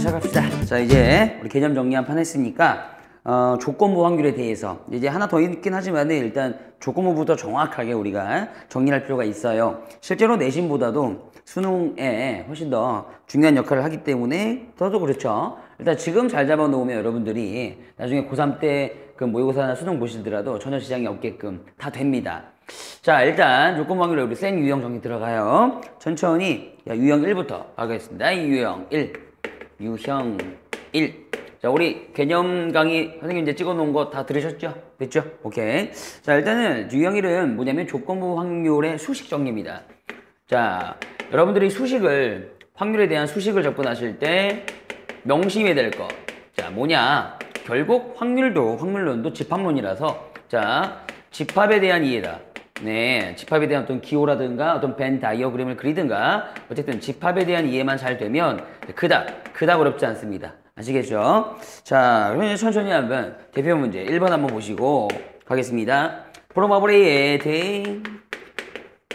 시작합시다. 자, 이제 우리 개념 정리 한 판 했으니까 조건부 확률에 대해서 이제 하나 더 있긴 하지만 일단 조건부부터 정확하게 우리가 정리할 필요가 있어요. 실제로 내신보다도 수능에 훨씬 더 중요한 역할을 하기 때문에 더도 그렇죠. 일단 지금 잘 잡아놓으면 여러분들이 나중에 고3 때 그 모의고사나 수능 보시더라도 전혀 지장이 없게끔 다 됩니다. 자, 일단 조건부 확률에 우리 생 유형 정리 들어가요. 천천히 유형 1부터 하겠습니다. 유형 1. 유형 1. 자, 우리 개념 강의 선생님 이제 찍어 놓은 거 다 들으셨죠? 됐죠? 오케이. 자, 일단은 유형 1은 뭐냐면 조건부 확률의 수식 정리입니다. 자, 여러분들이 수식을, 확률에 대한 수식을 접근하실 때 명심해야 될 거. 자, 뭐냐? 결국 확률론도 집합론이라서, 자, 집합에 대한 이해다. 네, 집합에 대한 어떤 기호라든가 어떤 벤 다이어그램을 그리든가 어쨌든 집합에 대한 이해만 잘 되면 그닥 어렵지 않습니다. 아시겠죠? 자, 그러면 천천히 한번 대표 문제 1번 한번 보시고 가겠습니다. probability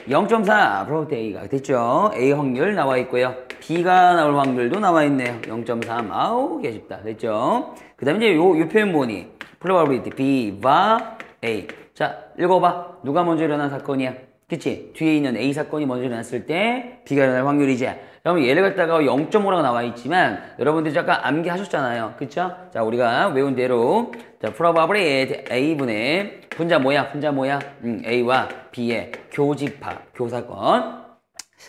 0.4 probability가 됐죠? A 확률 나와 있고요. B가 나올 확률도 나와 있네요. 0.3. 아우, 개 쉽다. 됐죠? 그 다음에 이제 요 표현 뭐니? probability B와 A. 자, 읽어봐. 누가 먼저 일어난 사건이야? 그치? 뒤에 있는 A 사건이 먼저 일어났을 때 B가 일어날 확률이지. 그러면 얘를 갖다가 0.5라고 나와 있지만 여러분들이 잠깐 암기하셨잖아요. 그쵸? 자, 우리가 외운 대로 자, probability A분의 분자 뭐야? A와 B의 교집합, 교사건.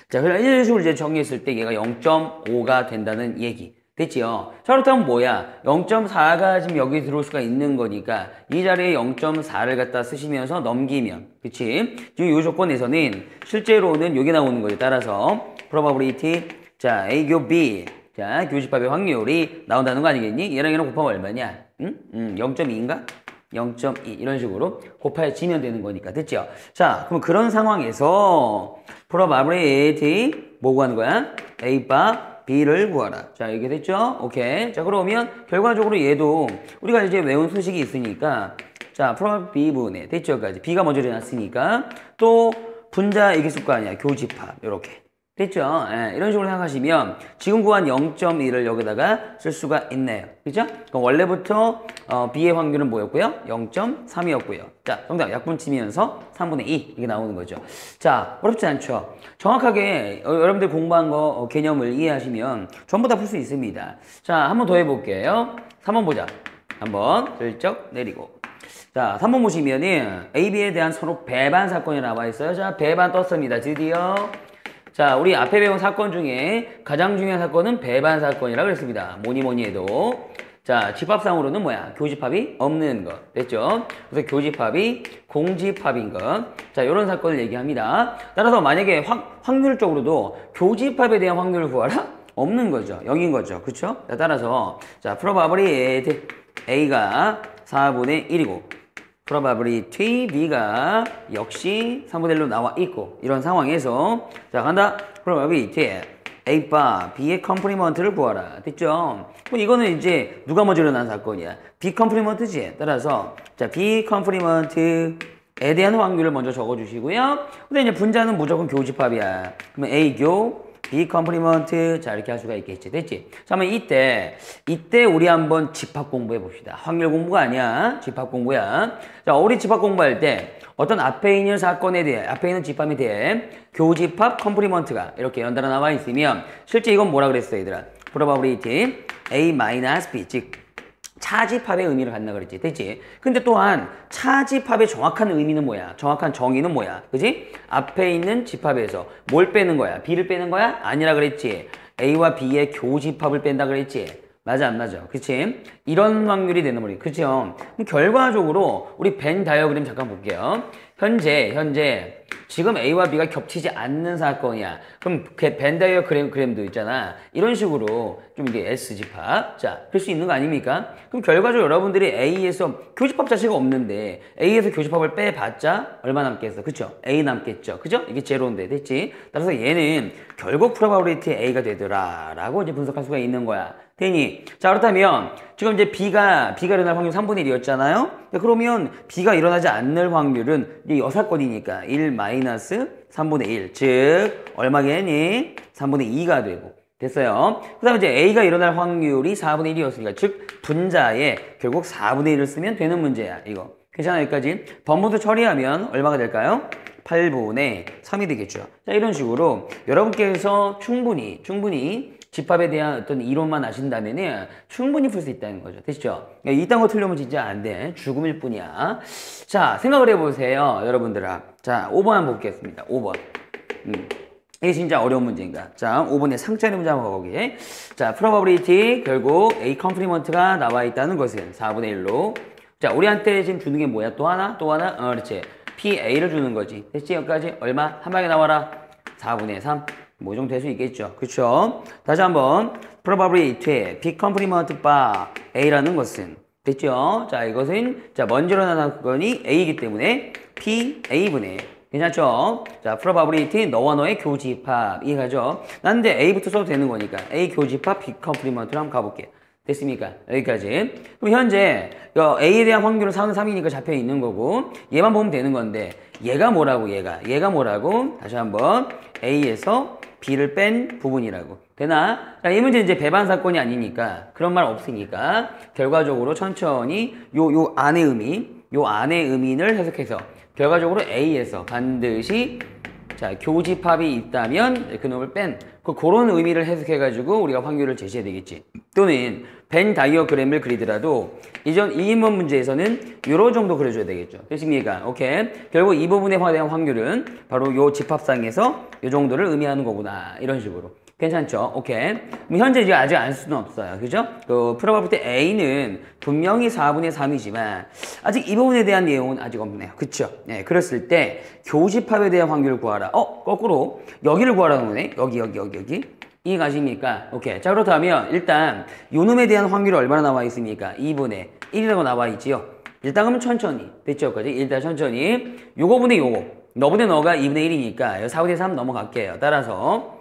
자, 그럼 이런 식으로 이제 정리했을 때 얘가 0.5가 된다는 얘기. 됐지요? 자, 그렇다면 뭐야? 0.4가 지금 여기 들어올 수가 있는 거니까 이 자리에 0.4를 갖다 쓰시면서 넘기면, 그치? 지금 이 조건에서는 실제로는 여기 나오는 거죠. 따라서 probability, 자, A 교 B, 자, 교집합의 확률이 나온다는 거 아니겠니? 얘랑 얘랑 곱하면 얼마냐? 0.2인가? 0.2 이런 식으로 곱해지면 되는 거니까. 됐죠? 자, 그럼 그런 상황에서 probability 뭐 구하는 거야? A바 B를 구하라. 자, 이게 됐죠? 오케이. 자, 그러면 결과적으로 얘도 우리가 이제 외운 소식이 있으니까 자, probability B분의 됐죠?까지 B가 먼저 일어났으니까 또 분자 이게 있을 거 아니야. 교집합 이렇게. 됐죠? 예, 이런 식으로 생각하시면 지금 구한 0.1을 여기다가 쓸 수가 있네요. 그죠? 그럼 원래부터 B의 확률은 뭐였고요? 0.3이었고요. 자, 정답 약분 치면서 3분의 2 이게 나오는 거죠. 자, 어렵지 않죠? 정확하게 여러분들 공부한 거 개념을 이해하시면 전부 다 풀 수 있습니다. 자, 한번 더 해볼게요. 3번 보자. 한번 슬쩍 내리고. 자, 3번 보시면은 A, B에 대한 서로 배반 사건이 나와 있어요. 자, 배반 떴습니다. 드디어. 자, 우리 앞에 배운 사건 중에 가장 중요한 사건은 배반 사건이라고 그랬습니다. 뭐니 해도. 자, 집합상으로는 뭐야? 교집합이 없는 것. 됐죠? 그래서 교집합이 공집합인 것. 자, 이런 사건을 얘기합니다. 따라서 만약에 확률적으로도 교집합에 대한 확률을 구하라? 없는 거죠. 0인 거죠. 그쵸? 자, 따라서, 자, probability A가 4분의 1이고, probability B가 역시 3분의 1로 나와 있고 이런 상황에서 자 간다. probability A바 B의 컴플리먼트를 구하라. 됐죠? 그럼 이거는 이제 누가 먼저 일어난 사건이야? B 컴플리먼트지. 따라서 자 B 컴플리먼트에 대한 확률을 먼저 적어주시고요. 근데 이제 분자는 무조건 교집합이야. 그러면 A 교 B 컴플리먼트 자 이렇게 할 수가 있겠지. 됐지? 자, 그러면 이때 우리 한번 집합 공부해 봅시다. 확률 공부가 아니야. 집합 공부야. 자, 우리 집합 공부할 때 어떤 앞에 있는 사건에 대해 앞에 있는 집합에 대해 교집합 컴플리먼트가 이렇게 연달아 나와 있으면 실제 이건 뭐라 그랬어 얘들아? probability A-B 즉 차집합의 의미를 갖나 그랬지. 됐지? 근데 또한 차집합의 정확한 의미는 뭐야? 정확한 정의는 뭐야? 그지? 앞에 있는 집합에서 뭘 빼는 거야? B를 빼는 거야? 아니라 그랬지. A와 B의 교집합을 뺀다 그랬지. 맞아 안 맞아? 그치? 이런 확률이 되는 거지. 그쵸? 그럼 결과적으로 우리 벤 다이어그램 잠깐 볼게요. 현재 지금 A와 B가 겹치지 않는 사건이야. 그럼 벤 다이어그램도 있잖아. 이런 식으로 좀 이게 S집합. 자, 그럴 수 있는 거 아닙니까? 그럼 결과적으로 여러분들이 A에서 교집합 자체가 없는데 A에서 교집합을 빼봤자 얼마 남겠어? 그쵸? A 남겠죠? 그죠? 이게 제로인데, 됐지? 따라서 얘는 결국 probability A가 되더라 라고 이제 분석할 수가 있는 거야. 되니? 자, 그렇다면 지금 이제 B가 일어날 확률 3분의 1이었잖아요? 그러면 B가 일어나지 않는 확률은 이제 여사건이니까 1 마이너스 3분의 1. 즉, 얼마겠니? 3분의 2가 되고. 됐어요. 그 다음에 이제 A가 일어날 확률이 4분의 1이었으니까, 즉, 분자에 결국 4분의 1을 쓰면 되는 문제야, 이거. 괜찮아, 여기까지? 번모드 처리하면 얼마가 될까요? 8분의 3이 되겠죠. 자, 이런 식으로 여러분께서 충분히 집합에 대한 어떤 이론만 아신다면은 충분히 풀 수 있다는 거죠. 됐죠? 이딴 거 틀려면 진짜 안 돼. 죽음일 뿐이야. 자, 생각을 해보세요, 여러분들아. 자, 5번 한번 보겠습니다. 5번. 이게 진짜 어려운 문제인가? 자, 5번의 상처의 문제 한번 가보게. 자, probability 결국 A 컴플리먼트가 나와 있다는 것은 4분의 1로. 자, 우리한테 지금 주는 게 뭐야? 또 하나? 그렇지. PA를 주는 거지. 됐지? 여기까지 얼마? 한 방에 나와라. 4분의 3. 뭐 정도 될 수 있겠죠. 그쵸? 다시 한번 probability B 컴플리먼트 바 A라는 것은 됐죠? 자, 이것은 자 먼저 일어나는 건이 A이기 때문에 PA분의 괜찮죠? 자, probability 너와 너의 교집합 이해가죠? 난 이제 A부터 써도 되는 거니까 A 교집합 B 컴플리먼트로 한번 가볼게. 됐습니까? 여기까지. 그럼 현재 A에 대한 확률은 4는 3이니까 잡혀 있는 거고 얘만 보면 되는 건데 얘가 뭐라고 얘가 뭐라고? 다시 한번 A에서 B를 뺀 부분이라고. 되나? 자, 이 문제 이제 배반 사건이 아니니까 그런 말 없으니까 결과적으로 천천히 요 안의 의미를 해석해서 결과적으로 A에서 반드시 자, 교집합이 있다면 그놈을 뺀 그런 의미를 해석해가지고 우리가 확률을 제시해야 되겠지. 또는 벤 다이어그램을 그리더라도 이전 2인문 문제에서는 요런 정도 그려줘야 되겠죠. 됐습니까? 오케이. 결국 이 부분에 대한 확률은 바로 요 집합상에서 요 정도를 의미하는 거구나. 이런 식으로. 괜찮죠? 오케이. 그럼 현재 이제 아직 알 수는 없어요. 그죠? 그 프로바빌티 A는 분명히 4분의 3이지만 아직 이 부분에 대한 내용은 아직 없네요. 그쵸? 네, 그랬을 때 교집합에 대한 확률을 구하라. 거꾸로 여기를 구하라는 거네. 여기. 이해가십니까? 오케이. 자, 그렇다면 일단 요놈에 대한 확률이 얼마나 나와 있습니까? 2분의 1이라고 나와 있지요. 일단 그러면 천천히. 됐죠? 까지 일단 천천히. 요거분의 요거. 너분의 너가 2분의 1이니까 4분의 3 넘어갈게요. 따라서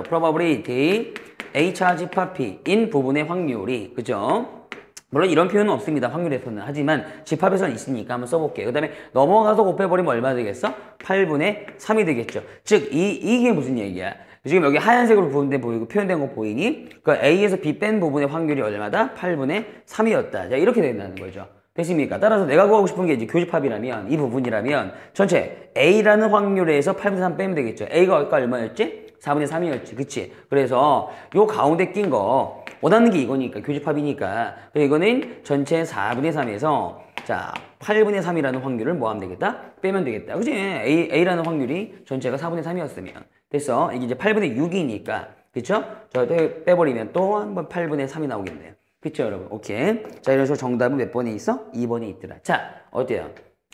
probability A 차 집합 P인 부분의 확률이 그죠? 물론 이런 표현은 없습니다. 확률에서는. 하지만 집합에서는 있으니까 한번 써볼게요. 그 다음에 넘어가서 곱해버리면 얼마 되겠어? 8분의 3이 되겠죠. 즉 이게 무슨 얘기야? 지금 여기 하얀색으로 표현된 거 보이니? 그 A에서 B 뺀 부분의 확률이 얼마다? 8분의 3이었다. 자, 이렇게 된다는 거죠. 됐습니까? 따라서 내가 구하고 싶은 게 이제 교집합이라면, 이 부분이라면, 전체 A라는 확률에서 8분의 3 빼면 되겠죠. A가 아까 얼마였지? 4분의 3이었지. 그치? 그래서 요 가운데 낀 거, 원하는 게 이거니까, 교집합이니까. 그래서 이거는 전체 4분의 3에서, 자, 8분의 3이라는 확률을 뭐 하면 되겠다? 빼면 되겠다. 그치? A라는 확률이 전체가 4분의 3이었으면. 됐어? 이게 이제 8분의 6이니까. 그쵸? 저 빼버리면 또 한 번 8분의 3이 나오겠네요. 그쵸, 여러분? 오케이. 자, 이래서 정답은 몇 번에 있어? 2번에 있더라. 자, 어때요?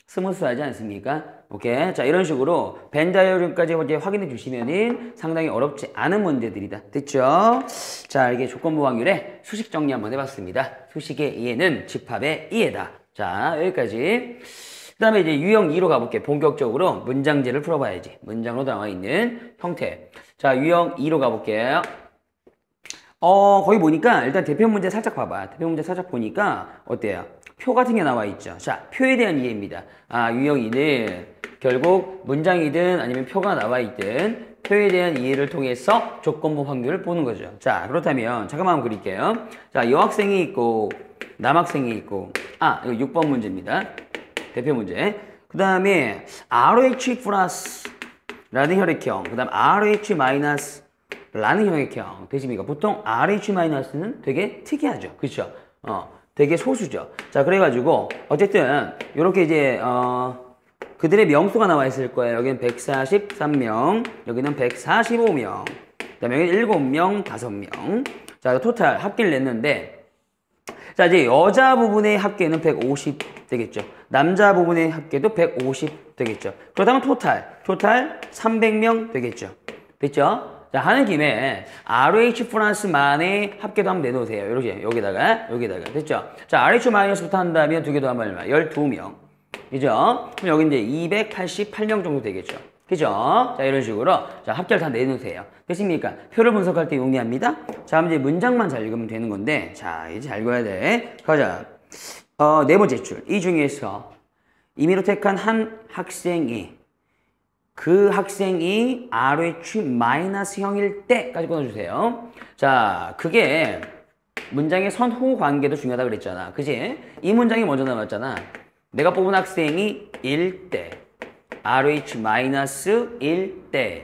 스무스하지 않습니까? 오케이. 자, 이런 식으로 벤 다이어그램까지 이제 확인해 주시면은 상당히 어렵지 않은 문제들이다. 됐죠? 자, 이게 조건부 확률의 수식 정리 한번 해봤습니다. 수식의 이해는 집합의 이해다. 자, 여기까지. 그 다음에 이제 유형 2로 가볼게. 본격적으로 문장제를 풀어봐야지. 문장으로 나와 있는 형태. 자, 유형 2로 가볼게요. 거기 보니까 일단 대표 문제 살짝 봐봐. 대표 문제 살짝 보니까 어때요? 표 같은 게 나와 있죠. 자, 표에 대한 이해입니다. 유형 2는 결국 문장이든 아니면 표가 나와 있든 표에 대한 이해를 통해서 조건부 확률을 보는 거죠. 자, 그렇다면 잠깐만 한번 그릴게요. 자, 여학생이 있고 남학생이 있고 이거 6번 문제입니다. 대표 문제. 그 다음에 RH 플러스 라는 혈액형, 그 다음 RH 마이너스 라는 혈액형 되십니까? 보통 RH-는 되게 특이하죠. 그렇죠? 되게 소수죠. 자, 그래가지고 어쨌든 이렇게 이제 그들의 명수가 나와 있을 거예요. 여기는 143명, 여기는 145명, 그다음에 여기 7명, 5명. 자, 토탈 합계를 냈는데 자, 이제 여자 부분의 합계는 150 되겠죠. 남자 부분의 합계도 150 되겠죠. 그렇다면 토탈 300명 되겠죠. 됐죠? 자, 하는 김에 RH 플러스만의 합계도 한번 내놓으세요. 이렇게 여기다가 됐죠? 자, RH 마이너스부터 한다면 두 개 더 하면 얼마? 12명. 그죠? 그럼 여기 이제 288명 정도 되겠죠. 그죠? 자, 이런 식으로 자, 합계를 다 내놓으세요. 됐습니까? 표를 분석할 때 용이합니다. 자, 이제 문장만 잘 읽으면 되는 건데 자, 이제 잘 읽어야 돼. 가자. 네 번째 줄. 이 중에서 임의로 택한 한 학생이 그 학생이 RH-형일 때까지 끊어주세요. 자, 그게 문장의 선후 관계도 중요하다 그랬잖아. 그지? 이 문장이 먼저 나왔잖아. 내가 뽑은 학생이 1대, RH-1대.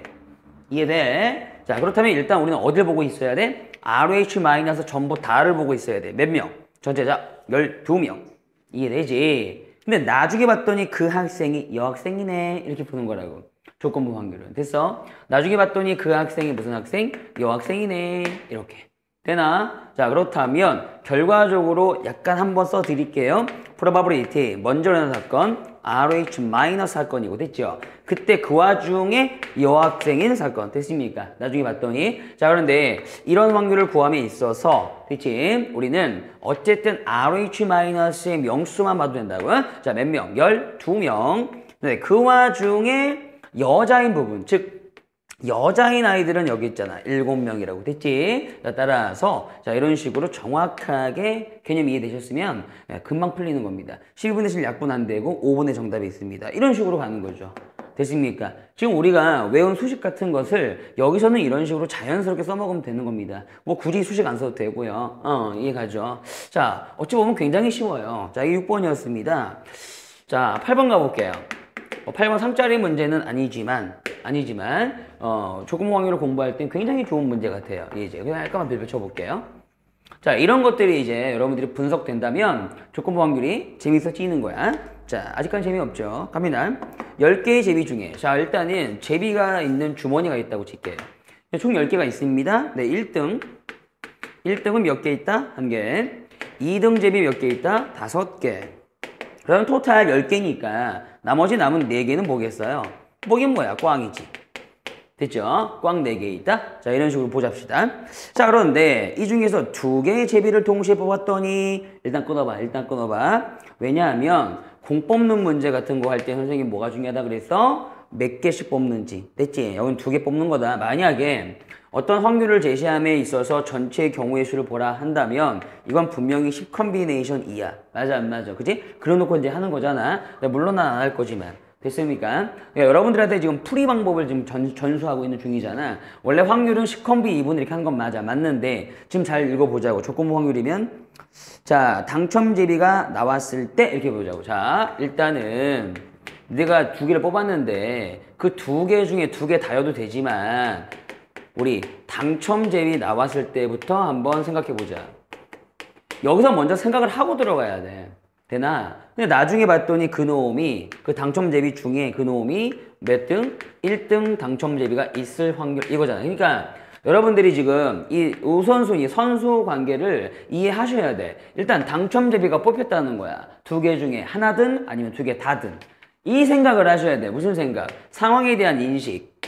이해돼? 자, 그렇다면 일단 우리는 어딜 보고 있어야 돼? RH- 전부 다를 보고 있어야 돼. 몇 명? 전체자 12명. 이해되지? 근데 나중에 봤더니 그 학생이 여학생이네. 이렇게 푸는 거라고. 조건부 확률은. 됐어? 나중에 봤더니 그 학생이 무슨 학생? 여학생이네. 이렇게. 되나? 자, 그렇다면 결과적으로 약간 한번 써드릴게요. probability. 먼저 일어난 사건. RH- 사건이고. 됐죠? 그때 그 와중에 여학생인 사건. 됐습니까? 나중에 봤더니. 자, 그런데 이런 확률을 구함에 있어서 됐지? 우리는 어쨌든 RH- 명수만 봐도 된다고요? 자, 몇 명? 12명. 네, 그 와중에 여자인 부분, 즉 여자인 아이들은 여기 있잖아. 7명이라고 됐지? 자, 따라서 자, 이런 식으로 정확하게 개념 이해되셨으면 금방 풀리는 겁니다. 12분의 1 약분 안 되고 5분의 정답이 있습니다. 이런 식으로 가는 거죠. 됐습니까? 지금 우리가 외운 수식 같은 것을 여기서는 이런 식으로 자연스럽게 써먹으면 되는 겁니다. 뭐 굳이 수식 안 써도 되고요. 이해가죠? 자, 어찌 보면 굉장히 쉬워요. 자, 이게 6번이었습니다. 자, 8번 가볼게요. 8번 3짜리 문제는 아니지만 조금 확률을 공부할 땐 굉장히 좋은 문제 같아요. 이제 그냥 잠깐만 빌려 쳐볼게요. 자, 이런 것들이 이제 여러분들이 분석된다면 조건부 확률이 재밌어지는 거야. 자, 아직까지 재미없죠. 갑니다. 10개의 제비 중에 자, 일단은 제비가 있는 주머니가 있다고 칠게요. 총 10개가 있습니다. 네, 1등은 몇 개 있다? 1개. 2등 제비 몇 개 있다? 5개. 그럼 토탈 10개니까 나머지 남은 4개는 뭐겠어요? 뭐긴 뭐야? 꽝이지. 됐죠? 꽝 4개 있다? 자, 이런 식으로 보잡시다. 자, 그런데 이 중에서 2개의 제비를 동시에 뽑았더니 일단 끊어봐. 왜냐하면 공 뽑는 문제 같은 거 할 때 선생님이 뭐가 중요하다 그랬어? 몇 개씩 뽑는지. 됐지? 여긴 2개 뽑는 거다. 만약에 어떤 확률을 제시함에 있어서 전체의 경우의 수를 보라 한다면 이건 분명히 10 컨비네이션 이야. 맞아 안 맞아? 그치? 그래놓고 이제 하는 거잖아. 물론 난 안 할 거지만. 됐습니까? 그러니까 여러분들한테 지금 풀이 방법을 지금 전수하고 있는 중이잖아. 원래 확률은 10 컨비 2분 이렇게 하는 건 맞아. 맞는데 지금 잘 읽어보자고. 조건부 확률이면 자, 당첨 제비가 나왔을 때 이렇게 보자고. 자, 일단은 내가 2개를 뽑았는데 그 2개 중에 2개 다여도 되지만 우리 당첨 제비 나왔을 때부터 한번 생각해보자. 여기서 먼저 생각을 하고 들어가야 돼. 되나? 근데 나중에 봤더니 그 놈이 그 당첨 제비 중에 그 놈이 몇 등? 1등 당첨 제비가 있을 확률 이거잖아. 그러니까 여러분들이 지금 이 우선순위 선수 관계를 이해하셔야 돼. 일단 당첨 제비가 뽑혔다는 거야. 2개 중에 하나든 아니면 2개 다든. 이 생각을 하셔야 돼. 무슨 생각? 상황에 대한 인식.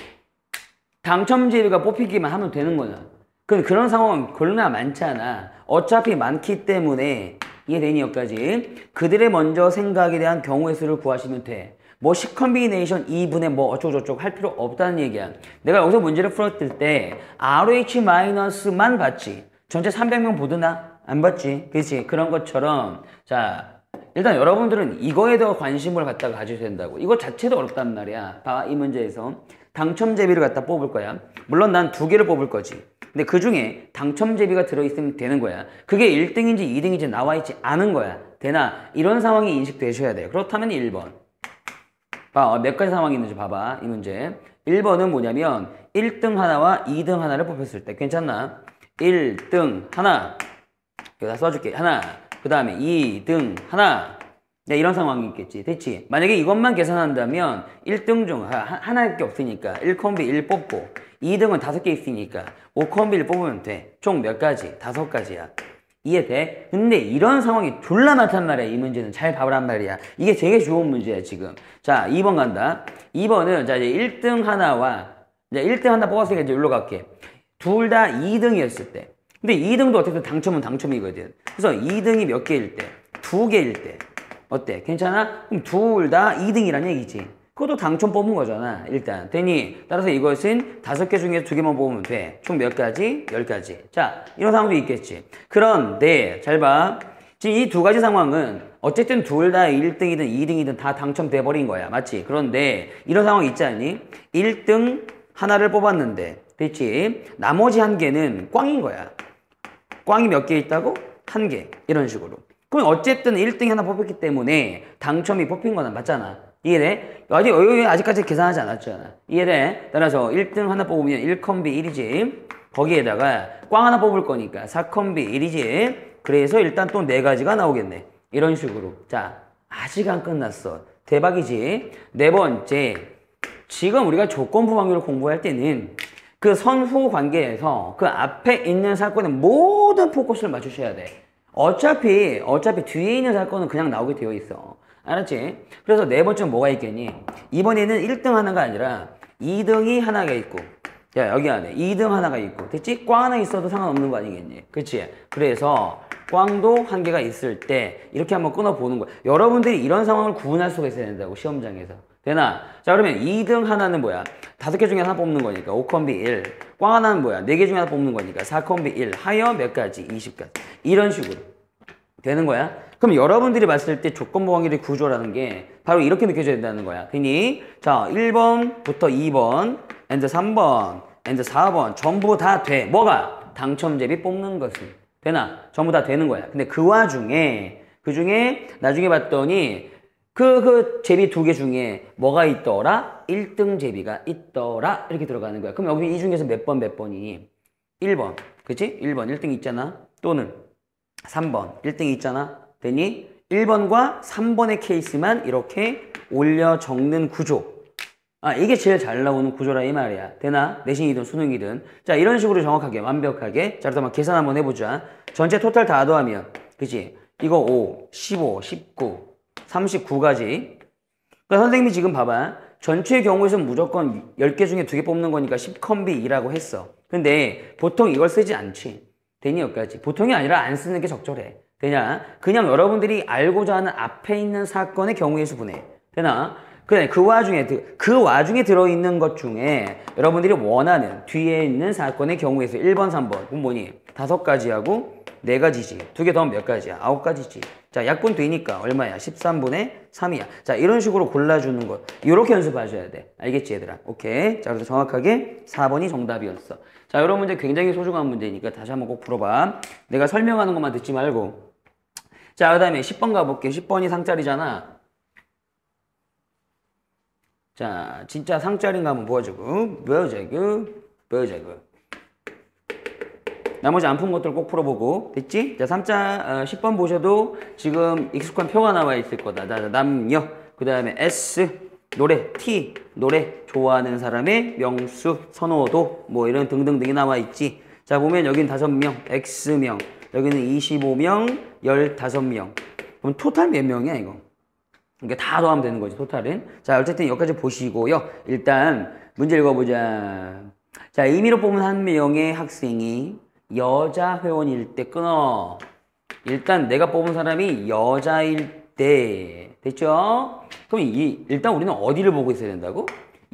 당첨 제비가 뽑히기만 하면 되는 거야. 근데 그런 상황은 얼마나 많잖아. 어차피 많기 때문에 이해되니 여기까지? 그들의 먼저 생각에 대한 경우의 수를 구하시면 돼. 뭐 10 컨비네이션 2분의 뭐 어쩌고저쩌고 할 필요 없다는 얘기야. 내가 여기서 문제를 풀었을 때 RH-만 봤지. 전체 300명 보드나? 안 봤지. 그렇지? 그런 것처럼 자, 일단 여러분들은 이거에 더 관심을 갖다가 가지셔야 된다고. 이거 자체도 어렵단 말이야. 봐, 이 문제에서 당첨 제비를 갖다 뽑을 거야. 물론 난 2개를 뽑을 거지. 근데 그 중에 당첨 제비가 들어있으면 되는 거야. 그게 1등인지 2등인지 나와있지 않은 거야. 되나? 이런 상황이 인식되셔야 돼요. 그렇다면 1번. 봐, 몇 가지 상황이 있는지 봐봐. 이 문제. 1번은 뭐냐면 1등 하나와 2등 하나를 뽑혔을 때 괜찮나? 1등 하나. 여기다 써줄게. 하나. 그 다음에 2등 하나. 야, 이런 상황이 있겠지. 됐지? 만약에 이것만 계산한다면 1등 중 하나밖에 없으니까 1콤비 1 뽑고 2등은 5개 있으니까 5콤비 1 뽑으면 돼. 총 몇 가지? 5가지야. 이해돼? 근데 이런 상황이 졸라 많단 말이야. 이 문제는 잘 봐보란 말이야. 이게 되게 좋은 문제야 지금. 자, 2번 간다. 2번은 자 이제 1등 하나와 이제 1등 하나 뽑았으니까 이제 여기로 갈게. 둘 다 2등이었을 때. 근데 2등도 어쨌든 당첨은 당첨이거든. 그래서 2등이 몇 개일 때? 2개일 때. 어때? 괜찮아? 그럼 둘 다 2등이란 얘기지. 그것도 당첨 뽑은 거잖아. 일단 되니 따라서 이것은 5개 중에 2개만 뽑으면 돼. 총 몇 가지? 10가지. 자, 이런 상황도 있겠지. 그런데 잘 봐. 지금 이 두 가지 상황은 어쨌든 둘 다 1등이든 2등이든 다 당첨돼 버린 거야. 맞지? 그런데 이런 상황 있지 않니? 1등 하나를 뽑았는데 됐지? 나머지 한 개는 꽝인 거야. 꽝이 몇 개 있다고? 한 개. 이런 식으로. 그럼 어쨌든 1등이 하나 뽑혔기 때문에 당첨이 뽑힌 거는 맞잖아. 이해돼? 아직까지 계산하지 않았잖아. 이해돼? 따라서 1등 하나 뽑으면 1컴비 1이지. 거기에다가 꽝 하나 뽑을 거니까 4컴비 1이지. 그래서 일단 또 4가지가 나오겠네. 이런 식으로. 자, 아직 안 끝났어. 대박이지? 네 번째. 지금 우리가 조건부 확률을 공부할 때는 그 선후 관계에서 그 앞에 있는 사건에 모든 포커스를 맞추셔야 돼. 어차피 뒤에 있는 사건은 그냥 나오게 되어 있어. 알았지? 그래서 네 번째는 뭐가 있겠니? 이번에는 1등 하나가 아니라 2등이 하나가 있고, 야, 여기 안에 2등 하나가 있고, 됐지? 꽝 하나 있어도 상관없는 거 아니겠니? 그치? 그래서 꽝도 한 개가 있을 때 이렇게 한번 끊어보는 거야. 여러분들이 이런 상황을 구분할 수가 있어야 된다고, 시험장에서. 되나? 자, 그러면 2등 하나는 뭐야? 5개 중에 하나 뽑는 거니까 5컴비 1. 꽝 하나는 뭐야? 4개 중에 하나 뽑는 거니까 4컴비 1. 하여 몇 가지? 20가지. 이런 식으로 되는 거야. 그럼 여러분들이 봤을 때 조건부 확률의 구조라는 게 바로 이렇게 느껴져야 된다는 거야. 되니? 자, 1번부터 2번, and 3번, and 4번 전부 다 돼. 뭐가? 당첨제비 뽑는 것은. 되나? 전부 다 되는 거야. 근데 그 와중에, 나중에 봤더니 그 제비 2개 중에 뭐가 있더라? 1등 제비가 있더라. 이렇게 들어가는 거야. 그럼 여기 이 중에서 몇 번이니? 1번. 그치? 1번 1등 있잖아. 또는 3번 1등이 있잖아. 되니? 1번과 3번의 케이스만 이렇게 올려 적는 구조. 아, 이게 제일 잘 나오는 구조라 이 말이야. 되나? 내신이든 수능이든. 자, 이런 식으로 정확하게, 완벽하게. 자, 그럼 계산 한번 해보자. 전체 토탈 다 더하면, 그치? 이거 5, 15, 19, 39가지. 그러니까 선생님이 지금 봐봐. 전체의 경우에서는 무조건 10개 중에 2개 뽑는 거니까 10컴비 2라고 했어. 근데 보통 이걸 쓰지 않지. 되니 여기까지. 보통이 아니라 안 쓰는 게 적절해. 되냐? 그냥 여러분들이 알고자 하는 앞에 있는 사건의 경우의 수분해. 되나? 그래, 그 와중에 들어있는 것 중에 여러분들이 원하는 뒤에 있는 사건의 경우에서 1번, 3번. 그럼 뭐니? 5가지하고 4가지지. 2개 더하면 몇 가지야? 9가지지. 자, 약분 되니까 얼마야? 13분의 3이야. 자, 이런 식으로 골라주는 것. 이렇게 연습하셔야 돼. 알겠지, 얘들아? 오케이. 자, 그래서 정확하게 4번이 정답이었어. 자, 이런 문제 굉장히 소중한 문제니까 다시 한번 꼭 풀어봐. 내가 설명하는 것만 듣지 말고. 자, 그 다음에 10번 가볼게. 10번이 상짜리잖아. 자, 진짜 상짜리인가 한번 보여주고. 나머지 안 푼 것들 꼭 풀어보고. 됐지? 자, 10번 보셔도 지금 익숙한 표가 나와 있을 거다. 남녀, 그 다음에 S, 노래, T, 노래, 좋아하는 사람의 명수, 선호도, 뭐 이런 등등등이 나와 있지. 자, 보면 여긴 5명, X명, 여기는 25명, 15명. 그럼 토탈 몇 명이야, 이거? 이게 다 더하면 되는 거지, 토탈은. 자, 어쨌든 여기까지 보시고요. 일단 문제 읽어보자. 자, 임의로 뽑은 한 명의 학생이 여자 회원일 때 끊어. 일단 내가 뽑은 사람이 여자일 때. 됐죠? 그럼 일단 우리는 어디를 보고 있어야 된다고?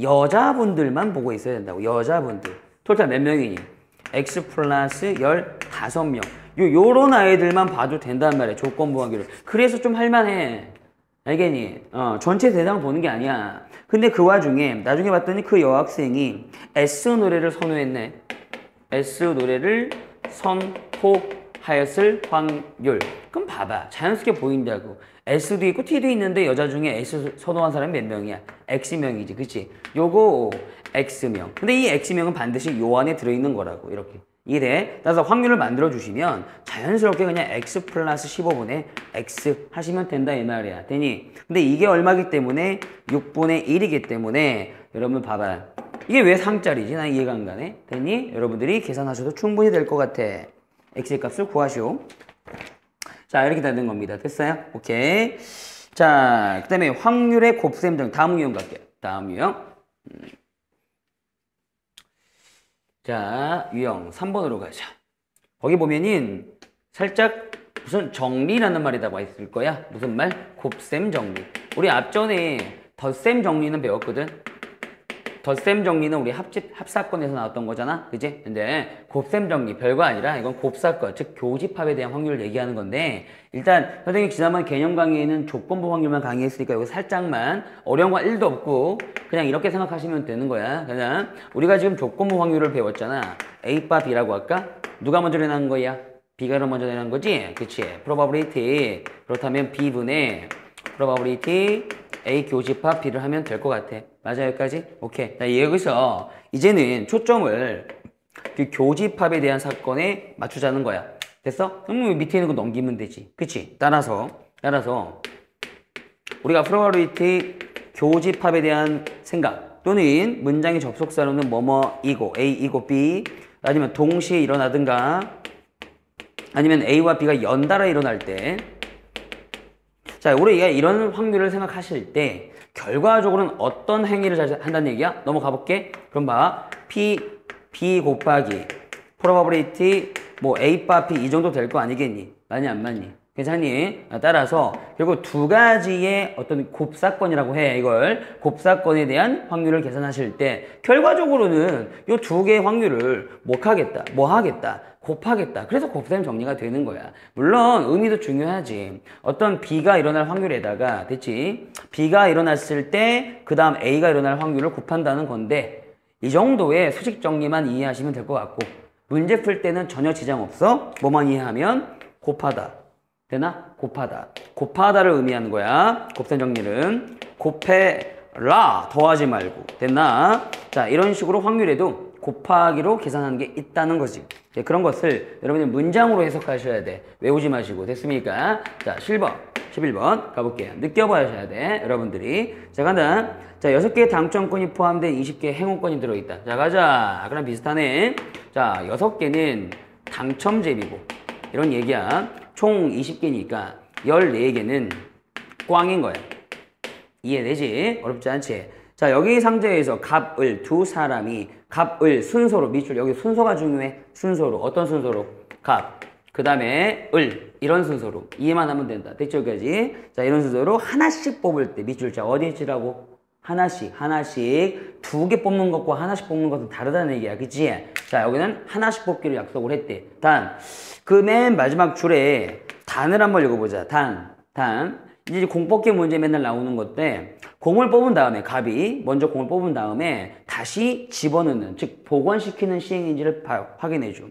여자분들만 보고 있어야 된다고. 여자분들. 토탈 몇 명이니? X 플러스 15명. 요런 아이들만 봐도 된단 말이야. 조건부 확률을. 그래서 좀 할만해. 알겠니? 전체 대상 보는 게 아니야. 근데 그 와중에 나중에 봤더니 그 여학생이 S 노래를 선호했네. S 노래를 선호하였을 확률. 그럼 봐봐. 자연스럽게 보인다고. S도 있고 T도 있는데 여자 중에 S 선호한 사람이 몇 명이야? X명이지. 그치? 요거 X명. 근데 이 X명은 반드시 요 안에 들어있는 거라고. 이렇게. 이래. 따라서 확률을 만들어 주시면 자연스럽게 그냥 X 플러스 15분의 X 하시면 된다 이 말이야. 되니? 근데 이게 얼마기 때문에 6분의 1이기 때문에 여러분 봐봐. 이게 왜 상짜리지? 난 이해가 안 가네. 되니? 여러분들이 계산하셔도 충분히 될 것 같아. X의 값을 구하시오. 자, 이렇게 되는 겁니다. 됐어요? 오케이. 자, 그 다음에 확률의 곱셈 등 다음 유형 갈게요. 다음 유형. 자, 유형 3번으로 가자. 거기 보면은 살짝 무슨 정리라는 말이 나와 있을 거야. 무슨 말? 곱셈 정리. 우리 앞전에 덧셈 정리는 배웠거든. 덧셈 정리는 우리 합사건에서 나왔던 거잖아. 그지? 근데 곱셈 정리 별거 아니라 이건 곱사건, 즉 교집합에 대한 확률을 얘기하는 건데 일단 선생님 지난번 개념 강의에는 조건부 확률만 강의했으니까 여기 살짝만 어려운 거 1도 없고 그냥 이렇게 생각하시면 되는 거야. 그냥 우리가 지금 조건부 확률을 배웠잖아. A바 B라고 할까? 누가 먼저 일어나는 거야? B가 먼저 일어나는 거지? 그치? probability. 그렇다면 B분의 probability A 교집합 B를 하면 될 것 같아. 맞아, 여기까지? 오케이. 자, 여기서 이제는 초점을 그 교집합에 대한 사건에 맞추자는 거야. 됐어? 그럼 밑에 있는 거 넘기면 되지. 그치? 따라서 우리가 probability 교집합에 대한 생각 또는 문장의 접속사로는 뭐뭐이고 A이고 B 아니면 동시에 일어나든가 아니면 A와 B가 연달아 일어날 때 자, 우리가 이런 확률을 생각하실 때 결과적으로는 어떤 행위를 한다는 얘기야? 넘어가 볼게. 그럼 봐. B 곱하기 probability 뭐 A 바 B 이 정도 될 거 아니겠니? 맞니 안 맞니? 괜찮니? 따라서 결국 두 가지의 어떤 곱사건이라고 해. 이걸 곱사건에 대한 확률을 계산하실 때 결과적으로는 이 두 개의 확률을 뭐 하겠다? 곱하겠다. 그래서 곱셈 정리가 되는 거야. 물론 의미도 중요하지. 어떤 B가 일어날 확률에다가 됐지? B가 일어났을 때 그 다음 A가 일어날 확률을 곱한다는 건데 이 정도의 수식 정리만 이해하시면 될 것 같고 문제 풀 때는 전혀 지장 없어. 뭐만 이해하면 곱하다. 되나? 곱하다를 의미하는 거야. 곱셈 정리는 곱해라 더하지 말고. 됐나? 자, 이런 식으로 확률에도 곱하기로 계산하는 게 있다는 거지. 네, 그런 것을 여러분이 문장으로 해석하셔야 돼. 외우지 마시고. 됐습니까? 자, 11번 가볼게요. 느껴봐야 돼. 여러분들이. 자, 간다. 자, 6개의 당첨권이 포함된 20개의 행운권이 들어있다. 자, 가자. 그럼 비슷하네. 자, 6개는 당첨제비고 이런 얘기야. 총 20개니까 14개는 꽝인 거야. 이해되지? 어렵지 않지? 자, 여기 상자에서 갑을 두 사람이 갑을 순서로 밑줄 여기 순서가 중요해. 순서로 어떤 순서로? 갑. 그 다음에 을 이런 순서로 이해만 하면 된다. 됐죠? 여기까지. 자, 이런 순서로 하나씩 뽑을 때 밑줄 자 어디 있지라고? 하나씩 2개 뽑는 것과 하나씩 뽑는 것은 다르다는 얘기야. 그치? 자, 여기는 하나씩 뽑기를 약속을 했대. 그 맨 마지막 줄에 단을 한번 읽어보자. 단. 이제 공뽑기 문제 맨날 나오는 건데 공을 뽑은 다음에 갑이 먼저 공을 뽑은 다음에 다시 집어넣는 즉 복원시키는 시행인지를 확인해줘.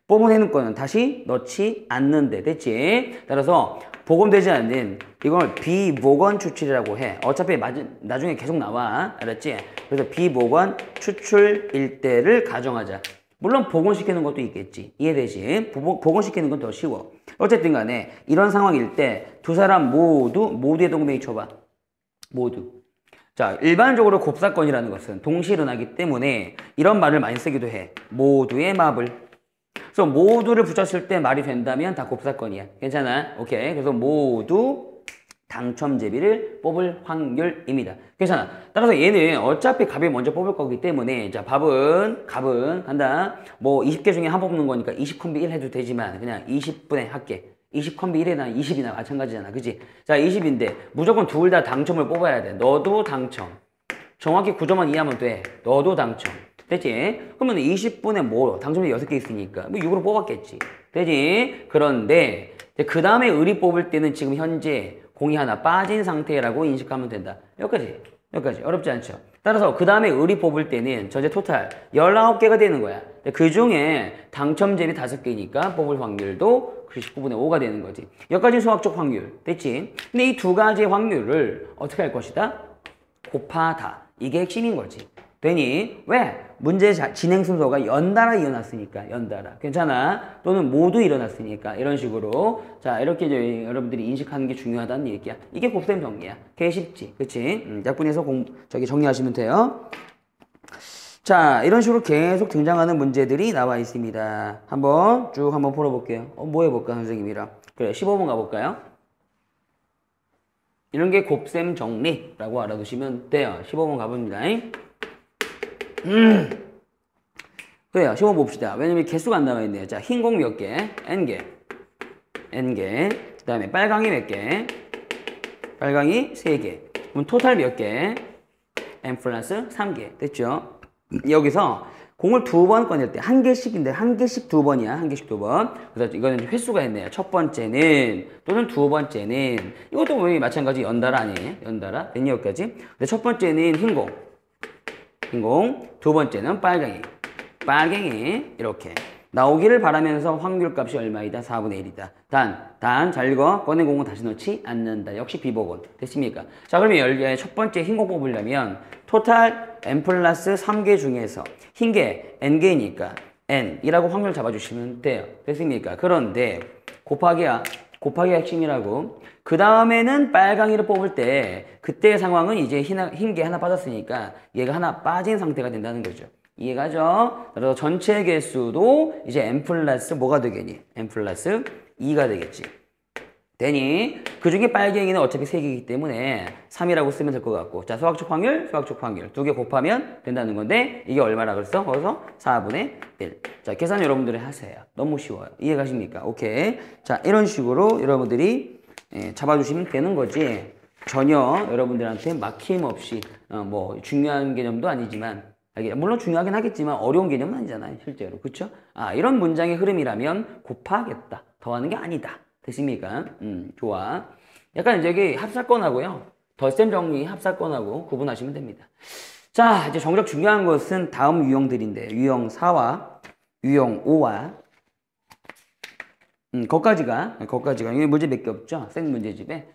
뽑아내는 거는 다시 넣지 않는데. 됐지? 따라서 복원되지 않는 이걸 비복원 추출이라고 해. 어차피 나중에 계속 나와. 알았지? 그래서 비복원 추출일 때를 가정하자. 물론 복원시키는 것도 있겠지. 이해되지? 복원시키는 건 더 쉬워. 어쨌든 간에 이런 상황일 때 두 사람 모두의 동맹이 쳐봐. 모두. 자, 일반적으로 곱사건이라는 것은 동시에 일어나기 때문에 이런 말을 많이 쓰기도 해. 모두의 마블. 그래서 모두를 붙였을 때 말이 된다면 다 곱사건이야. 괜찮아? 오케이. 그래서 모두 당첨제비를 뽑을 확률입니다. 괜찮아. 따라서 얘는 어차피 갑이 먼저 뽑을 거기 때문에 자, 갑은 간다. 뭐 20개 중에 한 뽑는 거니까 20콤비 1 해도 되지만 그냥 20분에 할게. 20콤비 1이나 20이나 마찬가지잖아. 그치? 자, 20인데 무조건 둘 다 당첨을 뽑아야 돼. 너도 당첨. 정확히 구조만 이해하면 돼. 너도 당첨. 됐지? 그러면 20분에 뭐 당첨이 6개 있으니까 뭐 6으로 뽑았겠지. 되지? 그런데 그 다음에 을이 뽑을 때는 지금 현재 공이 하나 빠진 상태라고 인식하면 된다. 여기까지. 어렵지 않죠? 따라서 그 다음에 을이 뽑을 때는 전체 토탈 19개가 되는 거야. 그 중에 당첨제비 5개니까 뽑을 확률도 19분의 5가 되는 거지. 여기까지 수학적 확률. 됐지? 근데 이 두 가지의 확률을 어떻게 할 것이다? 곱하다. 이게 핵심인 거지. 되니? 왜? 문제 진행 순서가 연달아 일어났으니까. 연달아. 괜찮아? 또는 모두 일어났으니까. 이런 식으로. 자, 이렇게 이제 여러분들이 인식하는 게 중요하다는 얘기야. 이게 곱셈 정리야. 개 쉽지. 그치? 약분해서 정리하시면 돼요. 자, 이런 식으로 계속 등장하는 문제들이 나와 있습니다. 한번 풀어볼게요. 뭐 해볼까, 선생님이랑. 그래, 15번 가볼까요? 이런 게 곱셈 정리라고 알아두시면 돼요. 15번 가봅니다. 그래요. 15번 봅시다. 왜냐면 개수가 안 나와 있네요. 자, 흰 공 몇 개? N개. 그 다음에 빨강이 몇 개? 빨강이 3개. 그럼 토탈 몇 개? n 플러스 3개. 됐죠? 여기서 공을 두 번 꺼낼 때 한 개씩인데 한 개씩 두 번이야. 한 개씩 두 번. 그래서 이거는 횟수가 있네요. 첫 번째는 또는 두 번째는 이것도 뭐 마찬가지 연달아 아니에요? 연달아. 됐니 여기까지? 근데 첫 번째는 흰 공. 흰 공. 두 번째는 빨갱이. 빨갱이. 이렇게. 나오기를 바라면서 확률값이 얼마이다? 4분의 1이다. 단, 잘 읽어. 꺼낸 공은 다시 넣지 않는다. 역시 비보건. 됐습니까? 자, 그러면 첫 번째 흰 공 뽑으려면 토탈 n 플러스 3개 중에서 흰 개 n개니까 n이라고 확률 잡아주시면 돼요. 됐습니까? 그런데 곱하기가 핵심이라고. 그 다음에는 빨강이를 뽑을 때 그때의 상황은 이제 흰 개 하나 빠졌으니까 얘가 하나 빠진 상태가 된다는 거죠. 이해가죠? 그래서 전체 개수도 이제 n 플러스 뭐가 되겠니? n 플러스 2가 되겠지. 되니? 그 중에 빨갱이는 어차피 3개이기 때문에 3이라고 쓰면 될 것 같고. 자, 수학적 확률. 두 개 곱하면 된다는 건데 이게 얼마라 그랬어? 거기서 4분의 1. 자, 계산 여러분들이 하세요. 너무 쉬워요. 이해가십니까? 오케이. 자, 이런 식으로 여러분들이 잡아주시면 되는 거지. 전혀 여러분들한테 막힘없이 뭐 중요한 개념도 아니지만 물론 중요하긴 하겠지만 어려운 개념은 아니잖아요. 실제로. 그쵸? 이런 문장의 흐름이라면 곱하겠다. 더하는 게 아니다. 됐습니까? 좋아. 약간 이제 이게 합사건하고요. 덧셈 정리 합사건하고 구분하시면 됩니다. 자, 이제 정작 중요한 것은 다음 유형들인데 유형 4와 유형 5와 거기까지가 이게 문제 몇 개 없죠? 생 문제집에.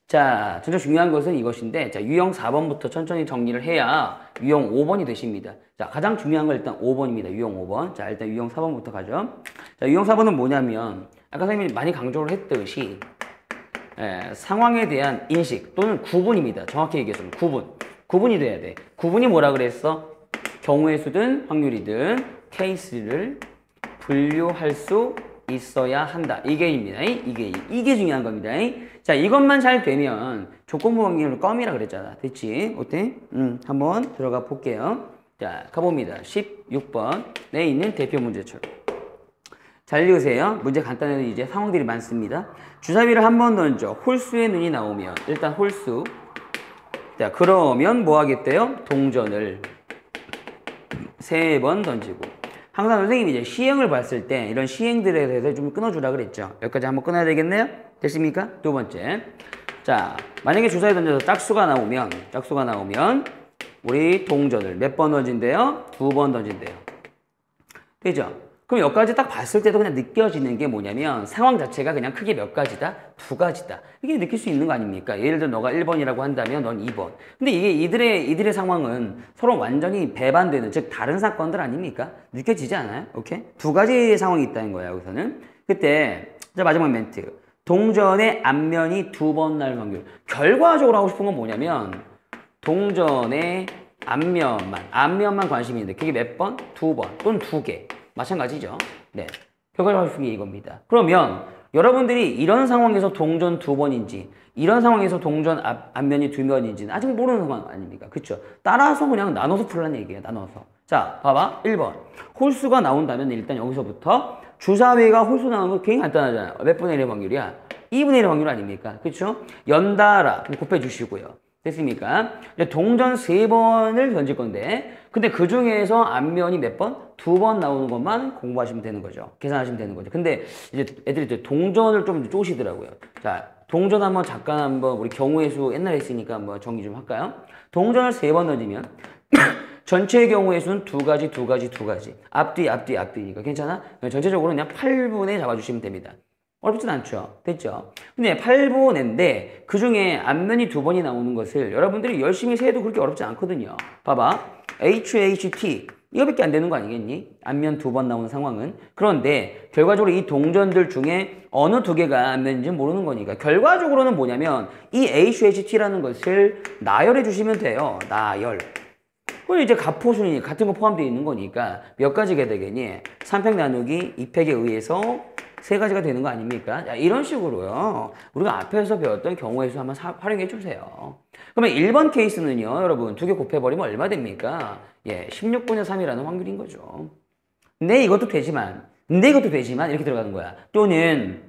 자, 정작 중요한 것은 이것인데, 자, 유형 4번부터 천천히 정리를 해야 유형 5번이 되십니다. 자, 가장 중요한 건 일단 5번입니다. 유형 5번. 자, 일단 유형 4번부터 가죠. 자, 유형 4번은 뭐냐면, 아까 선생님이 많이 강조를 했듯이, 상황에 대한 인식 또는 구분입니다. 정확히 얘기해서 구분이 돼야 돼. 구분이 뭐라 그랬어? 경우의 수든 확률이든 케이스를 분류할 수 있어야 한다. 이게입니다. 이게 중요한 겁니다. 자, 이것만 잘 되면 조건부 확률을 껌이라 그랬잖아. 됐지? 어때? 한번 들어가 볼게요. 자, 가봅니다. 16번에 있는 대표 문제처럼. 잘 읽으세요. 문제 간단해도 이제 상황들이 많습니다. 주사위를 한 번 던져 홀수의 눈이 나오면 일단 홀수. 자, 그러면 뭐 하겠대요? 동전을 3번 던지고. 항상 선생님이 이제 시행을 봤을 때 이런 시행들에 대해서 좀 끊어주라 그랬죠. 여기까지 한번 끊어야 되겠네요. 됐습니까? 두 번째. 자, 만약에 주사위 던져서 짝수가 나오면 우리 동전을 몇 번 던진대요? 2번 던진대요. 되죠? 그럼 여기까지 딱 봤을 때도 그냥 느껴지는 게 뭐냐면 상황 자체가 그냥 크게 몇 가지다? 2가지다. 이게 느낄 수 있는 거 아닙니까? 예를 들어 너가 1번이라고 한다면 넌 2번. 근데 이게 이들의 상황은 서로 완전히 배반되는, 즉 다른 사건들 아닙니까? 느껴지지 않아요? 오케이? 2가지 상황이 있다는 거야, 여기서는. 그때 자, 마지막 멘트. 동전의 앞면이 2번 날 확률. 결과적으로 하고 싶은 건 뭐냐면 동전의 앞면만 관심이 있는데 그게 몇 번? 2번 또는 2개. 마찬가지죠. 네. 결과적으로 하고 싶은 게 이겁니다. 그러면 여러분들이 이런 상황에서 동전 2번인지 이런 상황에서 동전 앞면이 2면인지는 아직 모르는 상황 아닙니까? 그쵸? 따라서 그냥 나눠서 풀라는 얘기예요. 나눠서. 자, 봐봐. 1번. 홀수가 나온다면 일단 여기서부터 주사위가 홀수 나오는 거 굉장히 간단하잖아요. 몇 분의 1의 확률이야? 2분의 1의 확률 아닙니까? 그쵸? 연달아 곱해 주시고요. 됐습니까? 이제 동전 3번을 던질 건데 근데 그 중에서 앞면이 몇 번? 2번 나오는 것만 공부하시면 되는 거죠. 계산하시면 되는 거죠. 근데 이제 애들이 이제 동전을 좀 쪼시더라고요. 자, 동전 잠깐 한번 우리 경우의 수 옛날에 했으니까 한번 정리 좀 할까요? 동전을 3번 던지면 전체의 경우의 수는 2가지. 앞뒤니까 괜찮아? 전체적으로 그냥 8분의 잡아주시면 됩니다. 어렵진 않죠. 됐죠? 근데 8분인데 그 중에 앞면이 2번이 나오는 것을 여러분들이 열심히 세도 그렇게 어렵지 않거든요. 봐봐. HHT 이거밖에 안 되는 거 아니겠니? 앞면 2번 나오는 상황은. 그런데 결과적으로 이 동전들 중에 어느 2개가 앞면인지 모르는 거니까 결과적으로는 뭐냐면 이 HHT라는 것을 나열해 주시면 돼요. 나열. 그리고 이제 가포순위 같은 거 포함되어 있는 거니까 몇 가지가 되겠니? 3팩 나누기 2팩에 의해서 3가지가 되는 거 아닙니까? 자, 이런 식으로요. 우리가 앞에서 배웠던 경우의 수 한번 활용해 주세요. 그러면 1번 케이스는요, 여러분, 2개 곱해버리면 얼마 됩니까? 16분의 3이라는 확률인 거죠. 근데 이것도 되지만 이렇게 들어가는 거야. 또는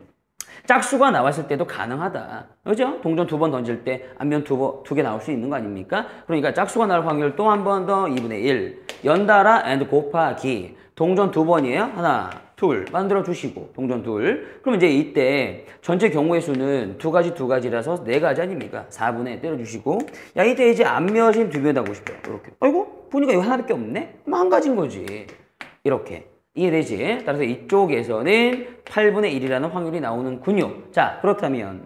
짝수가 나왔을 때도 가능하다. 그죠? 동전 두 번 던질 때 앞면 두 개 나올 수 있는 거 아닙니까? 그러니까 짝수가 나올 확률 또 한 번 더 2분의 1. 연달아 and 곱하기. 동전 두 번이에요. 하나, 둘. 만들어 주시고. 동전 둘. 그럼 이제 이때 전체 경우의 수는 두 가지라서 네 가지 아닙니까? 4분의 때려 주시고. 야, 이때 이제 앞면인 뒷면 하고 싶어요. 이렇게. 아이고, 보니까 이거 하나밖에 없네? 그럼 한 가지인 거지. 이렇게. 이해되지? 따라서 이쪽에서는 8분의 1이라는 확률이 나오는군요. 자, 그렇다면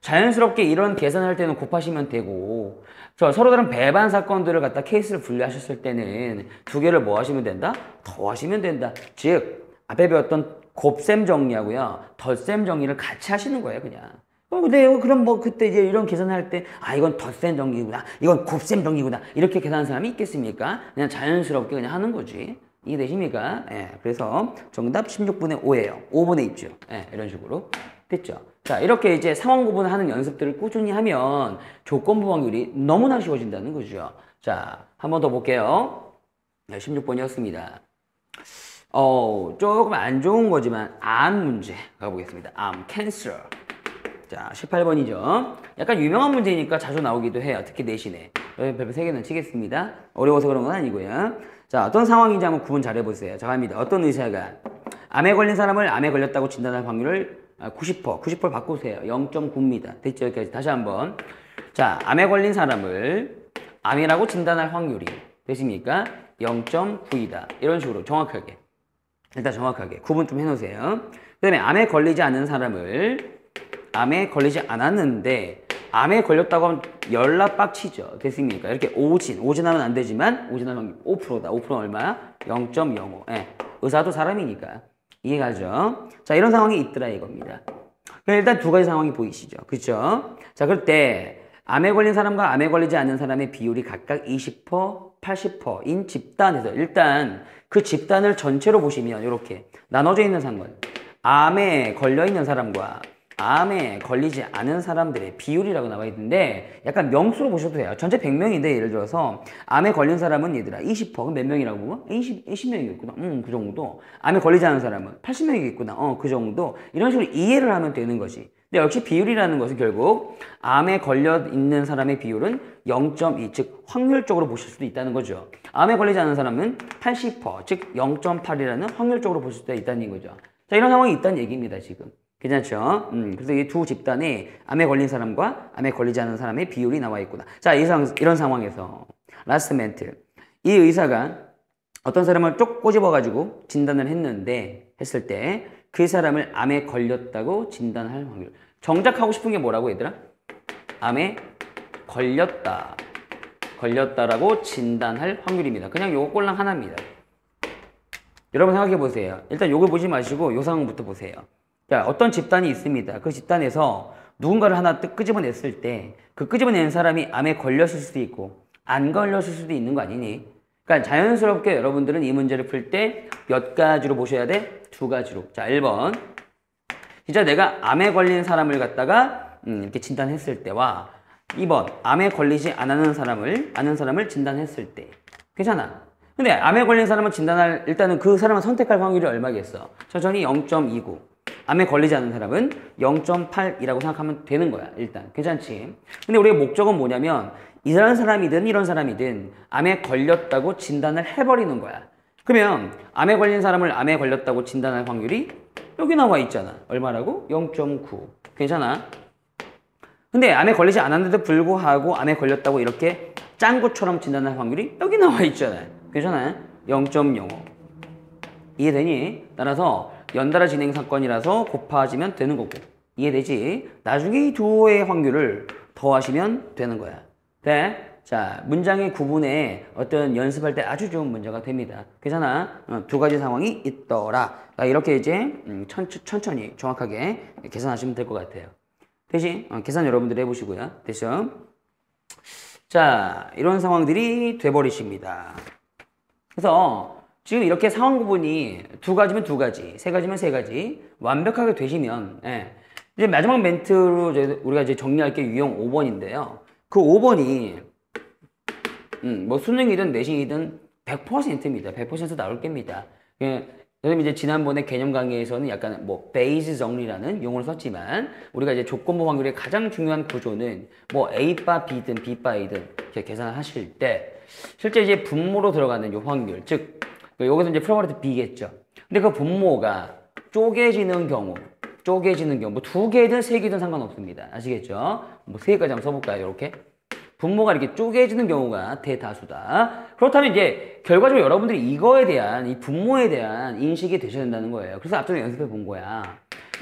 자연스럽게 이런 계산할 때는 곱하시면 되고 서로 다른 배반 사건들을 갖다 케이스를 분류하셨을 때는 두 개를 뭐 하시면 된다? 더하시면 된다. 즉, 앞에 배웠던 곱셈 정리하고요. 덧셈 정리를 같이 하시는 거예요, 그냥. 근데 그럼 뭐 그때 이제 이런 계산할 때 이건 덧셈 정리구나. 이건 곱셈 정리구나. 이렇게 계산하는 사람이 있겠습니까? 그냥 자연스럽게 그냥 하는 거지. 이해되십니까? 예, 그래서 정답 16분의 5예요. 5분의 있죠. 예, 이런 식으로. 됐죠? 자, 이렇게 이제 상황 구분을 하는 연습들을 꾸준히 하면 조건부 확률이 너무나 쉬워진다는 거죠. 자, 한 번 더 볼게요. 네, 16번이었습니다. 조금 안 좋은 거지만 암 문제 가보겠습니다. 암, 캔서. 자, 18번이죠. 약간 유명한 문제니까 자주 나오기도 해요. 특히 내신에. 별표 3개는 치겠습니다. 어려워서 그런 건 아니고요. 자, 어떤 상황인지 한번 구분 잘 해보세요. 자, 갑니다. 어떤 의사가 암에 걸린 사람을 암에 걸렸다고 진단할 확률을 90% 바꾸세요. 0.9입니다. 됐죠? 여기까지. 다시 한번. 자, 암에 걸린 사람을 암이라고 진단할 확률이 되십니까? 0.9이다. 이런 식으로 정확하게. 일단 정확하게 구분 좀 해놓으세요. 그 다음에 암에 걸리지 않은 사람을 암에 걸리지 않았는데 암에 걸렸다고 하면 열나 빡치죠. 됐습니까? 이렇게 오진하면 안 되지만 오진할 확률 5%다. 5%는 얼마야? 0.05. 예. 의사도 사람이니까. 이해가죠? 자, 이런 상황이 있더라 이겁니다. 일단 두 가지 상황이 보이시죠? 그렇죠? 자, 그럴 때 암에 걸린 사람과 암에 걸리지 않는 사람의 비율이 각각 20%, 80%인 집단에서 일단 그 집단을 전체로 보시면 이렇게 나눠져 있는 상관. 암에 걸려 있는 사람과 암에 걸리지 않은 사람들의 비율이라고 나와 있는데 약간 명수로 보셔도 돼요. 전체 100명인데 예를 들어서 암에 걸린 사람은 얘들아 20%. 그럼 몇 명이라고 보면? 20명이겠구나. 그 정도. 암에 걸리지 않은 사람은 80명이겠구나. 그 정도. 이런 식으로 이해를 하면 되는 거지. 근데 역시 비율이라는 것은 결국 암에 걸려 있는 사람의 비율은 0.2, 즉 확률적으로 보실 수도 있다는 거죠. 암에 걸리지 않은 사람은 80%, 즉 0.8이라는 확률적으로 보실 수도 있다는 거죠. 자, 이런 상황이 있다는 얘기입니다, 지금. 괜찮죠? 그래서 이 두 집단에 암에 걸린 사람과 암에 걸리지 않은 사람의 비율이 나와 있구나. 자, 이런 상황에서 라스트 멘트. 이 의사가 어떤 사람을 쪽 꼬집어가지고 진단을 했을 때 그 사람을 암에 걸렸다고 진단할 확률. 정작 하고 싶은 게 뭐라고 얘들아? 암에 걸렸다라고 진단할 확률입니다. 그냥 요거 꼴랑 하나입니다. 여러분 생각해 보세요. 일단 요걸 보지 마시고 요 상황부터 보세요. 자, 어떤 집단이 있습니다. 그 집단에서 누군가를 하나 끄집어냈을 때 그 끄집어낸 사람이 암에 걸렸을 수도 있고 안 걸렸을 수도 있는 거 아니니? 그러니까 자연스럽게 여러분들은 이 문제를 풀 때 몇 가지로 보셔야 돼? 두 가지로. 자, 1번. 진짜 내가 암에 걸린 사람을 갖다가 이렇게 진단했을 때와 2번. 암에 걸리지 않은 사람을 진단했을 때. 괜찮아. 근데 암에 걸린 사람을 일단은 그 사람을 선택할 확률이 얼마겠어? 천천히 0.29. 암에 걸리지 않은 사람은 0.8이라고 생각하면 되는 거야, 일단. 괜찮지? 근데 우리의 목적은 뭐냐면, 이런 사람이든 암에 걸렸다고 진단을 해버리는 거야. 그러면, 암에 걸린 사람을 암에 걸렸다고 진단할 확률이 여기 나와 있잖아. 얼마라고? 0.9. 괜찮아? 근데 암에 걸리지 않았는데도 불구하고 암에 걸렸다고 이렇게 짠 것처럼 진단할 확률이 여기 나와 있잖아. 괜찮아? 0.05. 이해되니? 따라서, 연달아 진행 사건이라서 곱하시면 되는 거고. 이해되지? 나중에 이 두의 확률을 더하시면 되는 거야. 돼? 자, 문장의 구분에 어떤 연습할 때 아주 좋은 문제가 됩니다. 괜찮아? 두 가지 상황이 있더라. 이렇게 이제 천천히 정확하게 계산하시면 될 것 같아요. 대신 계산 여러분들이 해보시고요. 됐죠? 자, 이런 상황들이 돼버리십니다. 그래서 지금 이렇게 상황 구분이 두 가지면 두 가지, 세 가지면 세 가지 완벽하게 되시면 이제 마지막 멘트로 우리가 이제 정리할 게 유형 5번인데요. 그 5번이 뭐 수능이든 내신이든 100%입니다. 100% 나올 겁니다. 선생님 이제 지난번에 개념 강의에서는 약간 뭐 베이스 정리라는 용어를 썼지만 우리가 이제 조건부 확률의 가장 중요한 구조는 뭐 A바 B든 B바 A든 이렇게 계산을 하실 때 실제 이제 분모로 들어가는 요 확률, 즉 여기서 이제 프로바리티 B겠죠. 근데 그 분모가 쪼개지는 경우 뭐 두 개든 세 개든 상관없습니다. 아시겠죠? 뭐 세 개까지 한번 써볼까요? 이렇게 분모가 이렇게 쪼개지는 경우가 대다수다. 그렇다면 이제 결과적으로 여러분들이 이거에 대한 이 분모에 대한 인식이 되셔야 된다는 거예요. 그래서 앞전에 연습해 본 거야.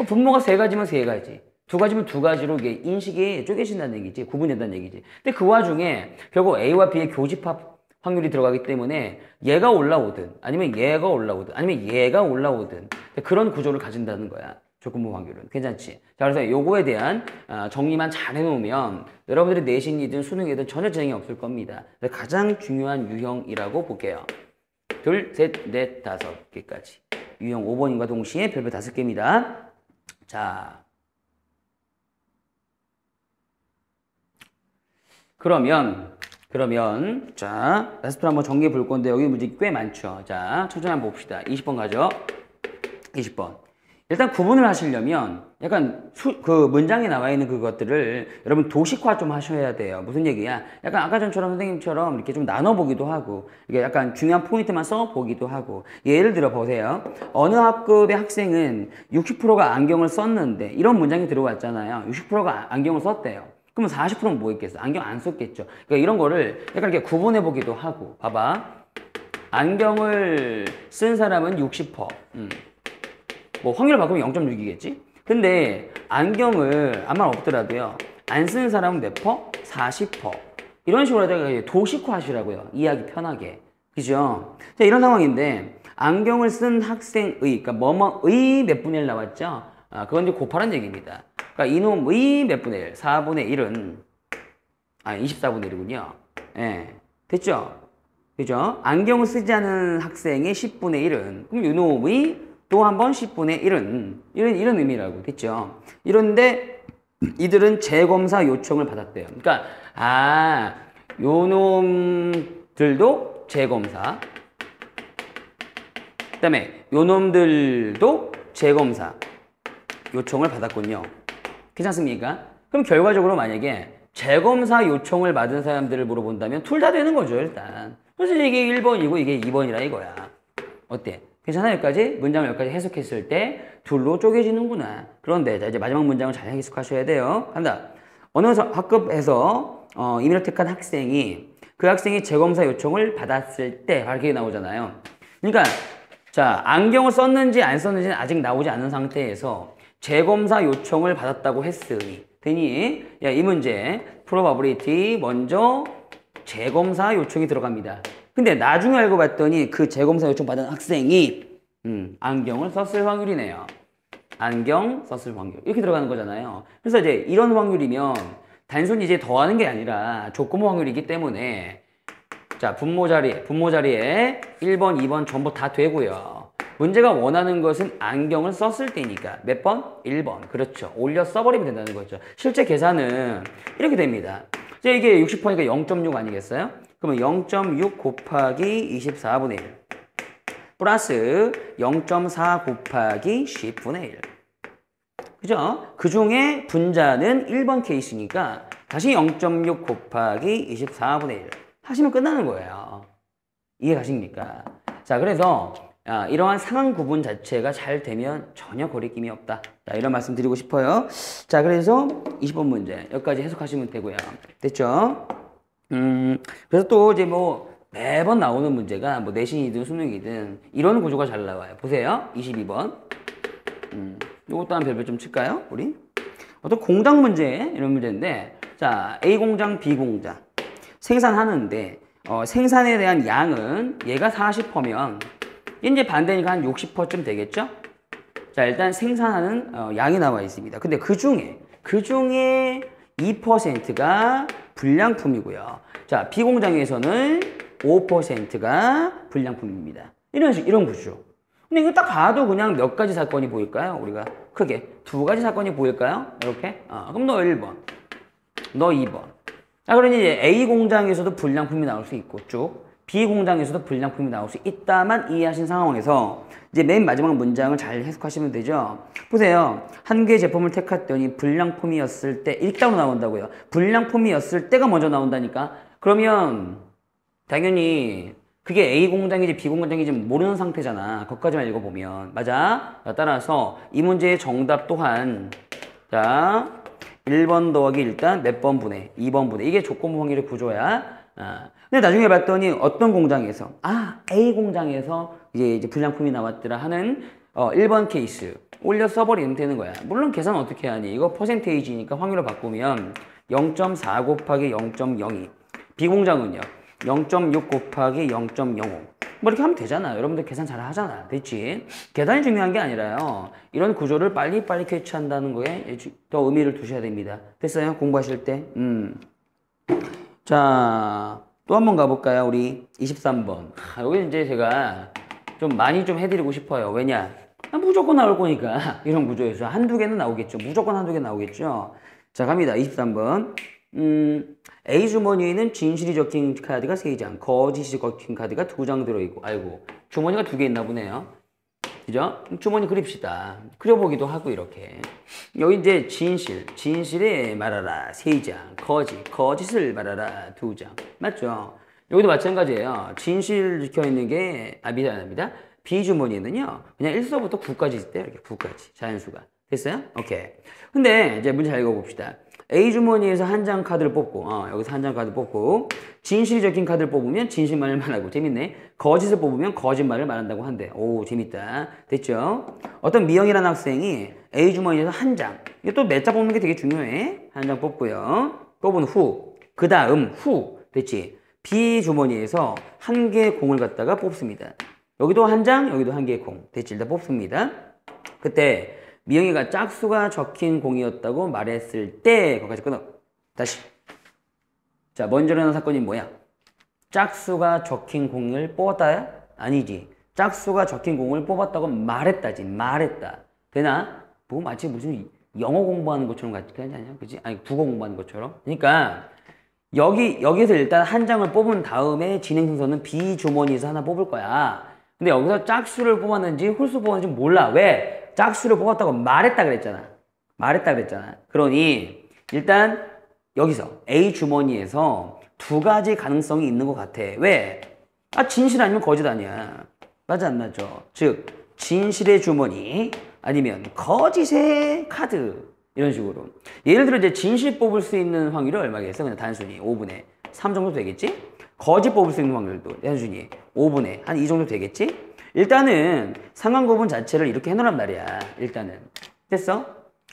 분모가 세 가지면 세 가지, 두 가지면 두 가지로 이게 인식이 쪼개진다는 얘기지, 구분된다는 얘기지. 근데 그 와중에 결국 A와 B의 교집합 확률이 들어가기 때문에 얘가 올라오든 아니면 얘가 올라오든 아니면 얘가 올라오든 그런 구조를 가진다는 거야. 조건부 확률은. 괜찮지? 자, 그래서 요거에 대한 정리만 잘 해놓으면 여러분들이 내신이든 수능이든 전혀 지장이 없을 겁니다. 가장 중요한 유형이라고 볼게요. 둘, 셋, 넷, 다섯 개까지. 유형 5번인과 동시에 별표 5개입니다. 자, 그러면 자, 라스트로 한번 정리해 볼 건데 여기 문제 꽤 많죠. 자, 천천히 한번 봅시다. 20번 가죠. 20번. 일단 구분을 하시려면 약간 그 문장에 나와 있는 그것들을 여러분 도식화 좀 하셔야 돼요. 무슨 얘기야? 약간 아까 전처럼 선생님처럼 이렇게 좀 나눠보기도 하고 이게 약간 중요한 포인트만 써보기도 하고 예를 들어 보세요. 어느 학급의 학생은 60%가 안경을 썼는데 이런 문장이 들어왔잖아요. 60%가 안경을 썼대요. 그러면 40%는 뭐 했겠어? 안경 안 썼겠죠. 그러니까 이런 거를 약간 이렇게 구분해보기도 하고 봐봐. 안경을 쓴 사람은 60%. 뭐 확률을 바꾸면 0.6이겠지? 근데 안경을 아마 없더라도요. 안 쓰는 사람은 몇 퍼? 40%. 이런 식으로 하다가 도식화 하시라고요. 이해하기 편하게. 그죠? 자, 이런 상황인데 안경을 쓴 학생의, 그러니까 뭐뭐의 몇 분의 1 나왔죠? 그건 이제 곱하라는 얘기입니다. 그러니까 이놈의 몇 분의 1? 4분의 1은 24분의 1이군요. 예. 됐죠? 그죠? 안경을 쓰지 않은 학생의 10분의 1은 그럼 이놈의 또 한 번 10분의 1은 이런 의미라고 됐죠. 이런데 이들은 재검사 요청을 받았대요. 그러니까 요놈들도 재검사, 그다음에 요놈들도 재검사 요청을 받았군요. 괜찮습니까? 그럼 결과적으로 만약에 재검사 요청을 받은 사람들을 물어본다면 둘 다 되는 거죠, 일단. 그래서 이게 1번이고 이게 2번이라 이거야. 어때? 괜찮아? 여기까지? 문장을 여기까지 해석했을 때 둘로 쪼개지는구나. 그런데 자, 이제 마지막 문장을 잘 해석하셔야 돼요. 간다. 어느 학급에서 임의를 택한 학생이 그 학생이 재검사 요청을 받았을 때 바로 그게 나오잖아요. 그러니까 자, 안경을 썼는지 안 썼는지는 아직 나오지 않은 상태에서 재검사 요청을 받았다고 했으니 되니 야, 이 문제 probability 먼저 재검사 요청이 들어갑니다. 근데 나중에 알고 봤더니 그 재검사 요청 받은 학생이 안경을 썼을 확률이네요. 안경 썼을 확률 이렇게 들어가는 거잖아요. 그래서 이제 이런 확률이면 단순히 이제 더하는 게 아니라 조건부 확률이기 때문에 자 분모 자리에 1번, 2번 전부 다 되고요. 문제가 원하는 것은 안경을 썼을 때니까 몇 번? 1번. 그렇죠. 올려 써버리면 된다는 거죠. 실제 계산은 이렇게 됩니다. 이게 60%니까 0.6 아니겠어요? 그러면 0.6 곱하기 24분의 1 플러스 0.4 곱하기 10분의 1 그죠? 그 중에 분자는 1번 케이스니까 다시 0.6 곱하기 24분의 1 하시면 끝나는 거예요. 이해 가십니까? 자, 그래서 이러한 상황 구분 자체가 잘 되면 전혀 거리낌이 없다. 자, 이런 말씀 드리고 싶어요. 자, 그래서 20번 문제 여기까지 해석하시면 되고요. 됐죠? 그래서 또 이제 뭐 매번 나오는 문제가 뭐 내신이든 수능이든 이런 구조가 잘 나와요. 보세요. 22번. 요것도 한 별표 좀 칠까요? 우리? 어떤 공장 문제 이런 문제인데 자, A 공장, B 공장 생산하는데 생산에 대한 양은 얘가 40%면 이제 반대니까 한 60%쯤 되겠죠? 자, 일단 생산하는 양이 나와 있습니다. 근데 그 중에 2%가 불량품이고요. 자, B 공장에서는 5%가 불량품입니다. 이런 구조. 근데 이거 딱 봐도 그냥 몇 가지 사건이 보일까요? 우리가 크게 두 가지 사건이 보일까요? 이렇게. 그럼 너 1번, 너 2번. 자, 그러니 이제 A 공장에서도 불량품이 나올 수 있고 쭉. B 공장에서도 불량품이 나올 수 있다만 이해하신 상황에서 이제 맨 마지막 문장을 잘 해석하시면 되죠. 보세요. 한 개의 제품을 택했더니 불량품이었을 때 일단으로 나온다고요. 불량품이었을 때가 먼저 나온다니까. 그러면 당연히 그게 A 공장인지 B 공장인지 모르는 상태잖아. 거기까지만 읽어보면. 맞아? 따라서 이 문제의 정답 또한 자 1번 더하기 일단 몇 번 분해? 2번 분해. 이게 조건부 확률의 구조야. 근데 나중에 봤더니 어떤 공장에서 A 공장에서 이제 불량품이 나왔더라 하는 1번 케이스 올려 써버리면 되는 거야. 물론 계산 어떻게 하니? 이거 퍼센테이지니까 확률을 바꾸면 0.4 곱하기 0.02 B 공장은요 0.6 곱하기 0.05 뭐 이렇게 하면 되잖아. 여러분들 계산 잘 하잖아. 됐지? 계산이 중요한 게 아니라요. 이런 구조를 빨리빨리 캐치한다는 거에 더 의미를 두셔야 됩니다. 됐어요? 공부하실 때. 자, 또 한 번 가볼까요? 우리 23번. 여기 이제 제가 좀 많이 좀 해드리고 싶어요. 왜냐? 무조건 나올 거니까. 이런 구조에서 한두 개는 나오겠죠. 무조건 한두 개 나오겠죠. 자, 갑니다. 23번. A 주머니에는 진실이 적힌 카드가 3장, 거짓이 적힌 카드가 2장 들어있고, 아이고, 주머니가 2개 있나 보네요. 그죠? 주머니 그립시다. 그려보기도 하고, 이렇게. 여기 이제 진실에 말하라, 3장, 거짓을 말하라, 2장. 맞죠? 여기도 마찬가지예요. 진실 적혀있는 게, 미안합니다. B 주머니에는요, 그냥 1서부터 9까지 있대요. 이렇게 9까지. 자연수가. 됐어요? 오케이. 근데, 이제 문제 잘 읽어봅시다. A 주머니에서 한 장 카드를 뽑고 여기서 한 장 카드 뽑고 진실이 적힌 카드를 뽑으면 진실만을 말하고 재밌네. 거짓을 뽑으면 거짓말을 말한다고 한대. 오 재밌다. 됐죠? 어떤 미영이라는 학생이 A 주머니에서 한 장 이게 또 몇 장 뽑는 게 되게 중요해. 한 장 뽑고요. 뽑은 후 그 다음 후 됐지? B 주머니에서 한 개의 공을 갖다가 뽑습니다. 여기도 한 장 여기도 한 개의 공 됐지? 일단 뽑습니다. 그때 미영이가 짝수가 적힌 공이었다고 말했을 때 거기까지 끊어. 다시. 자, 먼저 일어난 사건이 뭐야? 짝수가 적힌 공을 뽑았다야? 아니지. 짝수가 적힌 공을 뽑았다고 말했다지. 말했다. 되나? 뭐 마치 무슨 영어 공부하는 것처럼 같지 않냐? 그치? 아니 국어 공부하는 것처럼. 그러니까 여기서 일단 한 장을 뽑은 다음에 진행 순서는 B 주머니에서 하나 뽑을 거야. 근데 여기서 짝수를 뽑았는지 홀수 뽑았는지 몰라. 왜? 짝수를 뽑았다고 말했다 그랬잖아. 그러니 일단 여기서 A 주머니에서 두 가지 가능성이 있는 것 같아. 왜? 진실 아니면 거짓 아니야. 맞아 안 맞죠? 즉 진실의 주머니 아니면 거짓의 카드 이런 식으로. 예를 들어 이제 진실 뽑을 수 있는 확률이 얼마겠어? 그냥 단순히 5분의 3 정도 되겠지? 거짓 뽑을 수 있는 확률도 단순히 5분의 한 2 정도 되겠지? 일단은 상관구분 자체를 이렇게 해놓으란 말이야. 일단은. 됐어?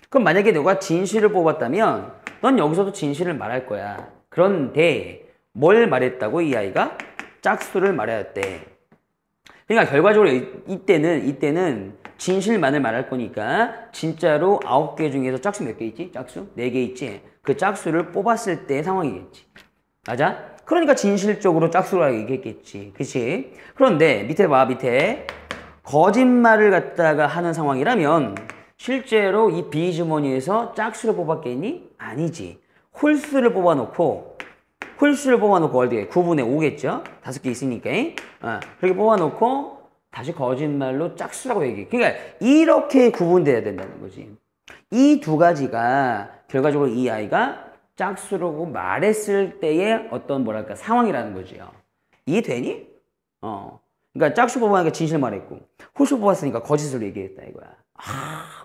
그럼 만약에 너가 진실을 뽑았다면 넌 여기서도 진실을 말할 거야. 그런데 뭘 말했다고 이 아이가? 짝수를 말했대. 그러니까 결과적으로 이때는 진실만을 말할 거니까 진짜로 9개 중에서 짝수 몇 개 있지? 짝수? 4개 있지? 그 짝수를 뽑았을 때의 상황이겠지. 맞아? 그러니까 진실적으로 짝수라고 얘기했겠지. 그치? 그런데 밑에 봐, 밑에. 거짓말을 갖다가 하는 상황이라면 실제로 이 B 주머니에서 짝수를 뽑았겠니? 아니지. 홀수를 뽑아놓고 어디에 9분의 5겠죠? 5개 있으니까. 그렇게 뽑아놓고 다시 거짓말로 짝수라고 얘기해. 그러니까 이렇게 구분돼야 된다는 거지. 이 두 가지가 결과적으로 이 아이가 짝수라고 말했을 때의 어떤 뭐랄까 상황이라는 거지요. 이해되니? 그러니까 짝수 뽑으니까 진실 말했고 홀수 뽑았으니까 거짓을 얘기했다 이거야.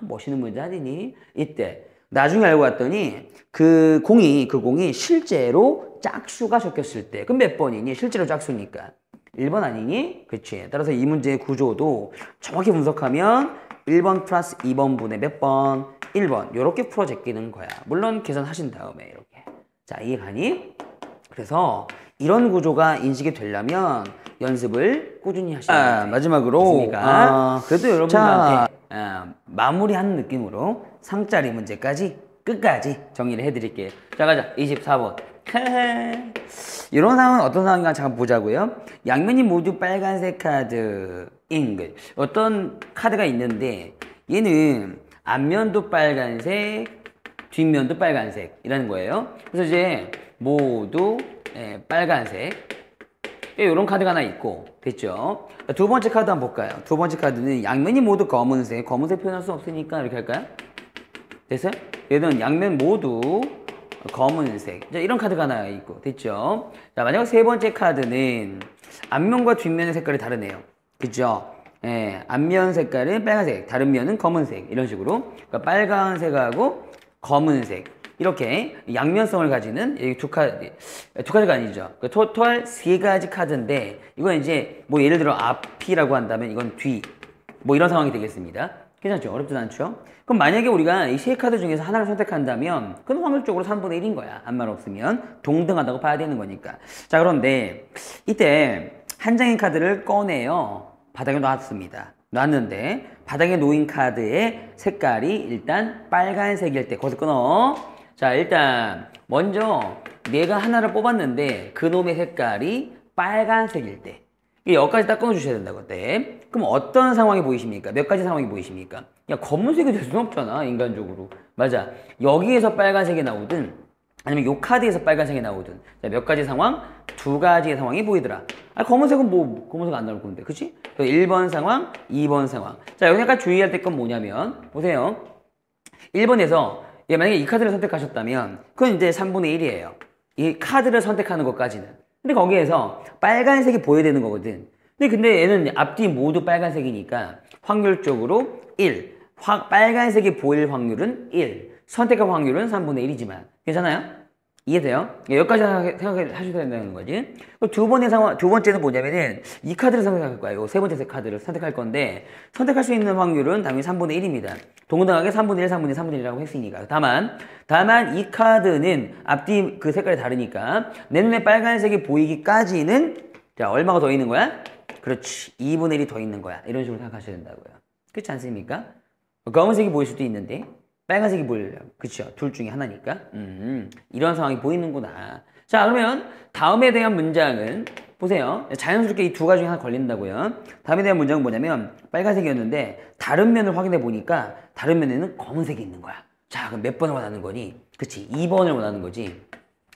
멋있는 문제 아니니? 이때 나중에 알고 봤더니 그 공이 실제로 짝수가 적혔을 때 그럼 몇 번이니? 실제로 짝수니까 1번 아니니? 그치? 따라서 이 문제의 구조도 정확히 분석하면 1번 플러스 2번 분의 몇 번? 1번 이렇게 풀어 제끼는 거야. 물론 계산하신 다음에 이렇게. 자, 이해가니? 그래서 이런 구조가 인식이 되려면 연습을 꾸준히 하셔야 돼요. 마지막으로 그래도 여러분들한테 마무리하는 느낌으로 상짜리 문제까지 끝까지 정리를 해드릴게요. 자, 가자. 24번. 이런 상황은 어떤 상황인가 잠깐 보자고요. 양면이 모두 빨간색 카드인 것. 어떤 카드가 있는데 얘는 앞면도 빨간색, 뒷면도 빨간색이라는 거예요. 그래서 이제 모두 빨간색 이런 카드가 하나 있고, 됐죠? 두 번째 카드 한번 볼까요? 두 번째 카드는 양면이 모두 검은색 표현할 수 없으니까 이렇게 할까요? 됐어요? 얘는 양면 모두 검은색. 자, 이런 카드가 하나 있고, 됐죠? 자, 마지막 세 번째 카드는 앞면과 뒷면의 색깔이 다르네요. 그죠? 예, 앞면 색깔은 빨간색, 다른 면은 검은색. 이런 식으로. 그러니까 빨간색하고 검은색. 이렇게 양면성을 가지는 이 두 카드가 아니죠. 그 토탈 세 가지 카드인데, 이건 이제 뭐 예를 들어 앞이라고 한다면 이건 뒤. 뭐 이런 상황이 되겠습니다. 괜찮죠? 어렵진 않죠? 그럼 만약에 우리가 이 세 카드 중에서 하나를 선택한다면 그건 확률적으로 3분의 1인 거야. 아무 말 없으면 동등하다고 봐야 되는 거니까. 자, 그런데 이때 한 장의 카드를 꺼내요. 바닥에 놨습니다. 놨는데 바닥에 놓인 카드의 색깔이 일단 빨간색일 때 거기서 끊어. 자, 일단 먼저 내가 하나를 뽑았는데 그놈의 색깔이 빨간색일 때 여기까지 딱 끊어주셔야 된다고. 네. 그럼 어떤 상황이 보이십니까? 몇 가지 상황이 보이십니까? 야, 검은색이 될 수는 없잖아, 인간적으로. 맞아. 여기에서 빨간색이 나오든 아니면 요 카드에서 빨간색이 나오든. 자, 몇 가지 상황? 두 가지의 상황이 보이더라. 아, 검은색은 뭐 검은색 안 나올 건데, 그치? 1번 상황, 2번 상황. 자, 여기 약간 주의할 건 뭐냐면 보세요. 1번에서 만약에 이 카드를 선택하셨다면 그건 이제 3분의 1이에요. 이 카드를 선택하는 것까지는. 근데 거기에서 빨간색이 보여야 되는 거거든. 근데 얘는 앞뒤 모두 빨간색이니까 확률적으로 1. 빨간색이 보일 확률은 1. 선택할 확률은 3분의 1이지만. 괜찮아요? 이해돼요? 여기까지 생각하셔야 된다는 거지. 두 번째는 뭐냐면은 이 카드를 선택할 거예요. 세 번째 카드를 선택할 건데 선택할 수 있는 확률은 당연히 3분의 1입니다. 동등하게 3분의 1, 3분의 1, 3분의 1이라고 했으니까. 다만 이 카드는 앞뒤 그 색깔이 다르니까 내 눈에 빨간색이 보이기까지는 자, 얼마가 더 있는 거야? 그렇지. 2분의 1이 더 있는 거야. 이런 식으로 생각하셔야 된다고요. 그렇지 않습니까? 검은색이 보일 수도 있는데 빨간색이 보이려고. 그쵸? 둘 중에 하나니까. 이런 상황이 보이는구나. 자, 그러면 다음에 대한 문장은 보세요. 자연스럽게 이 두 가지 중에 하나 걸린다고요. 다음에 대한 문장은 뭐냐면 빨간색이었는데 다른 면을 확인해 보니까 다른 면에는 검은색이 있는 거야. 자, 그럼 몇 번을 원하는 거니? 그치? 2번을 원하는 거지.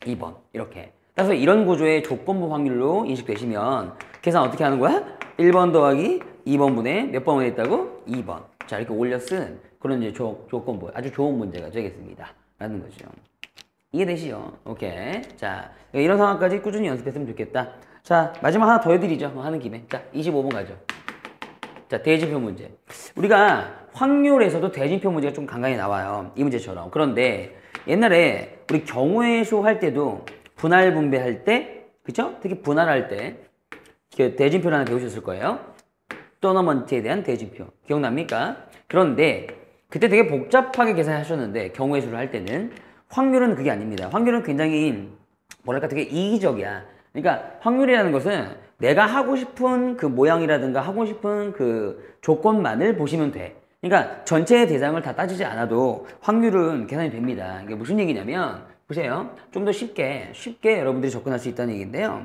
2번. 이렇게. 따라서 이런 구조의 조건부 확률로 인식되시면 계산 어떻게 하는 거야? 1번 더하기 2번분의 몇 번을 했다고? 2번. 자, 이렇게 올려 쓴 그런 이제 조건부. 아주 좋은 문제가 되겠습니다. 라는 거죠. 이해되시죠? 오케이. 자, 이런 상황까지 꾸준히 연습했으면 좋겠다. 자, 마지막 하나 더 해드리죠. 하는 김에. 자, 25번 가죠. 자, 대진표 문제. 우리가 확률에서도 대진표 문제가 좀 간간히 나와요. 이 문제처럼. 그런데 옛날에 우리 경우의 수 할 때도 분할 분배할 때, 그쵸? 특히 분할할 때 대진표를 하나 배우셨을 거예요. 토너먼트에 대한 대진표. 기억납니까? 그런데 그때 되게 복잡하게 계산하셨는데 경우의 수를 할 때는 확률은 그게 아닙니다. 확률은 굉장히 뭐랄까 되게 이기적이야. 그러니까 확률이라는 것은 내가 하고 싶은 그 모양이라든가 하고 싶은 그 조건만을 보시면 돼. 그러니까 전체의 대상을 다 따지지 않아도 확률은 계산이 됩니다. 이게 무슨 얘기냐면 보세요. 좀 더 쉽게 여러분들이 접근할 수 있다는 얘기인데요.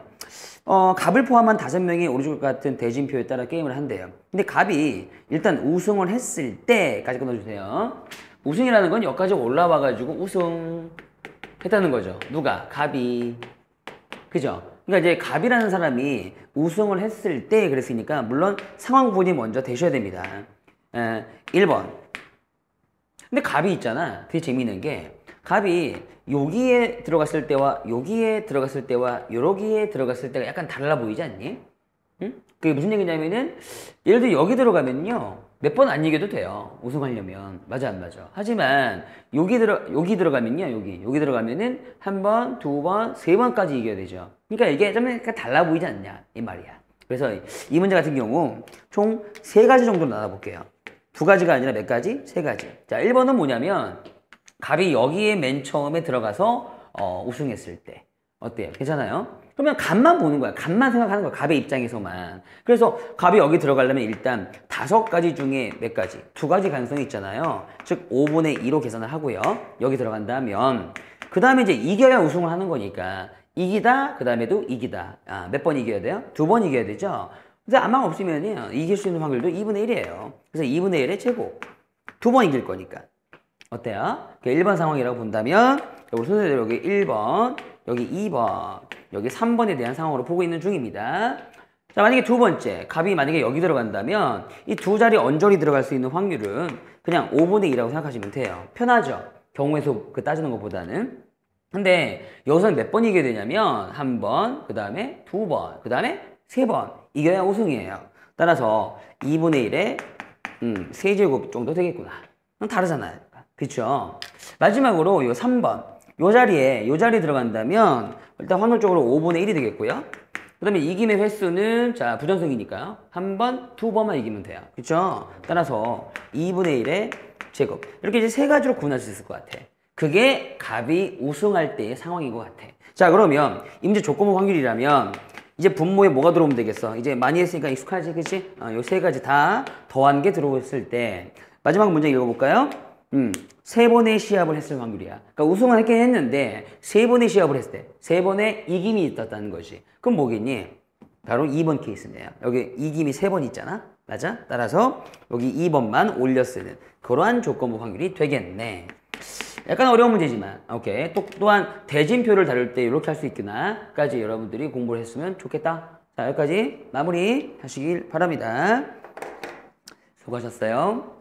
갑을 포함한 5명이 오른쪽 같은 대진표에 따라 게임을 한대요. 근데 갑이 일단 우승을 했을 때까지 끊어주세요. 우승이라는 건 여기까지 올라와가지고 우승했다는 거죠. 누가? 갑이. 그죠? 그러니까 이제 갑이라는 사람이 우승을 했을 때 그랬으니까 물론 상황 구분이 먼저 되셔야 됩니다. 1번. 근데 갑이 있잖아. 되게 재미있는 게 갑이 여기에 들어갔을 때와 여기에 들어갔을 때와 여기에 들어갔을 때가 약간 달라 보이지 않니? 응? 그게 무슨 얘기냐면은 예를 들어 여기 들어가면요 몇 번 안 이겨도 돼요. 우승하려면. 맞아 안 맞아? 하지만 여기 들어가면요 여기 들어가면은 한 번, 두 번, 세 번까지 이겨야 되죠. 그러니까 이게 좀 약간 달라 보이지 않냐 이 말이야. 그래서 이 문제 같은 경우 총 3가지 정도로 나눠볼게요. 2가지가 아니라 몇 가지? 3가지. 자, 1번은 뭐냐면 갑이 여기에 맨 처음에 들어가서 우승했을 때 어때요? 괜찮아요? 그러면 갑만 보는 거야. 갑만 생각하는 거야. 갑의 입장에서만. 그래서 갑이 여기 들어가려면 일단 5가지 중에 몇 가지? 2가지 가능성이 있잖아요. 즉 5분의 2로 계산을 하고요. 여기 들어간다면 그 다음에 이제 이겨야 우승을 하는 거니까 이기다 그 다음에도 이기다. 몇 번 이겨야 돼요? 2번 이겨야 되죠. 근데 아마 없으면 이길 수 있는 확률도 2분의 1이에요. 그래서 2분의 1의 제곱. 2번 이길 거니까. 어때요? 1번 상황이라고 본다면 우리 순서대로 여기 1번, 여기 2번, 여기 3번에 대한 상황으로 보고 있는 중입니다. 자, 만약에 두 번째, 값이 만약에 여기 들어간다면 이 두 자리 언저리 들어갈 수 있는 확률은 그냥 5분의 2라고 생각하시면 돼요. 편하죠? 경우의 수 따지는 것보다는. 근데 여기서는 몇 번 이겨야 되냐면 한 번, 그 다음에 두 번, 그 다음에 세 번 이겨야 우승이에요. 따라서 2분의 1에 세제곱 정도 되겠구나. 다르잖아요. 그쵸? 마지막으로 요 3번 요 자리에 들어간다면 일단 확률적으로 5분의 1이 되겠고요. 그 다음에 이김의 횟수는 자 부전승이니까요. 한 번, 두 번만 이기면 돼요. 그쵸? 따라서 2분의 1의 제곱 이렇게 이제 세 가지로 구분할 수 있을 것 같아. 그게 값이 우승할 때의 상황인 것 같아. 자, 그러면 임제 조건부 확률이라면 이제 분모에 뭐가 들어오면 되겠어? 이제 많이 했으니까 익숙하지, 그치? 요 세 가지 다 더한 게 들어왔을 때 마지막 문제 읽어볼까요? 세 번의 시합을 했을 확률이야. 그러니까 우승은 했긴 했는데 세 번의 시합을 했을 때 세 번의 이김이 있었다는 것이. 그럼 뭐겠니? 바로 2번 케이스네요. 여기 이김이 세 번 있잖아. 맞아? 따라서 여기 2번만 올려 쓰는 그러한 조건부 확률이 되겠네. 약간 어려운 문제지만 오케이. 또한 대진표를 다룰 때 이렇게 할 수 있구나까지 여러분들이 공부를 했으면 좋겠다. 자, 여기까지 마무리 하시길 바랍니다. 수고하셨어요.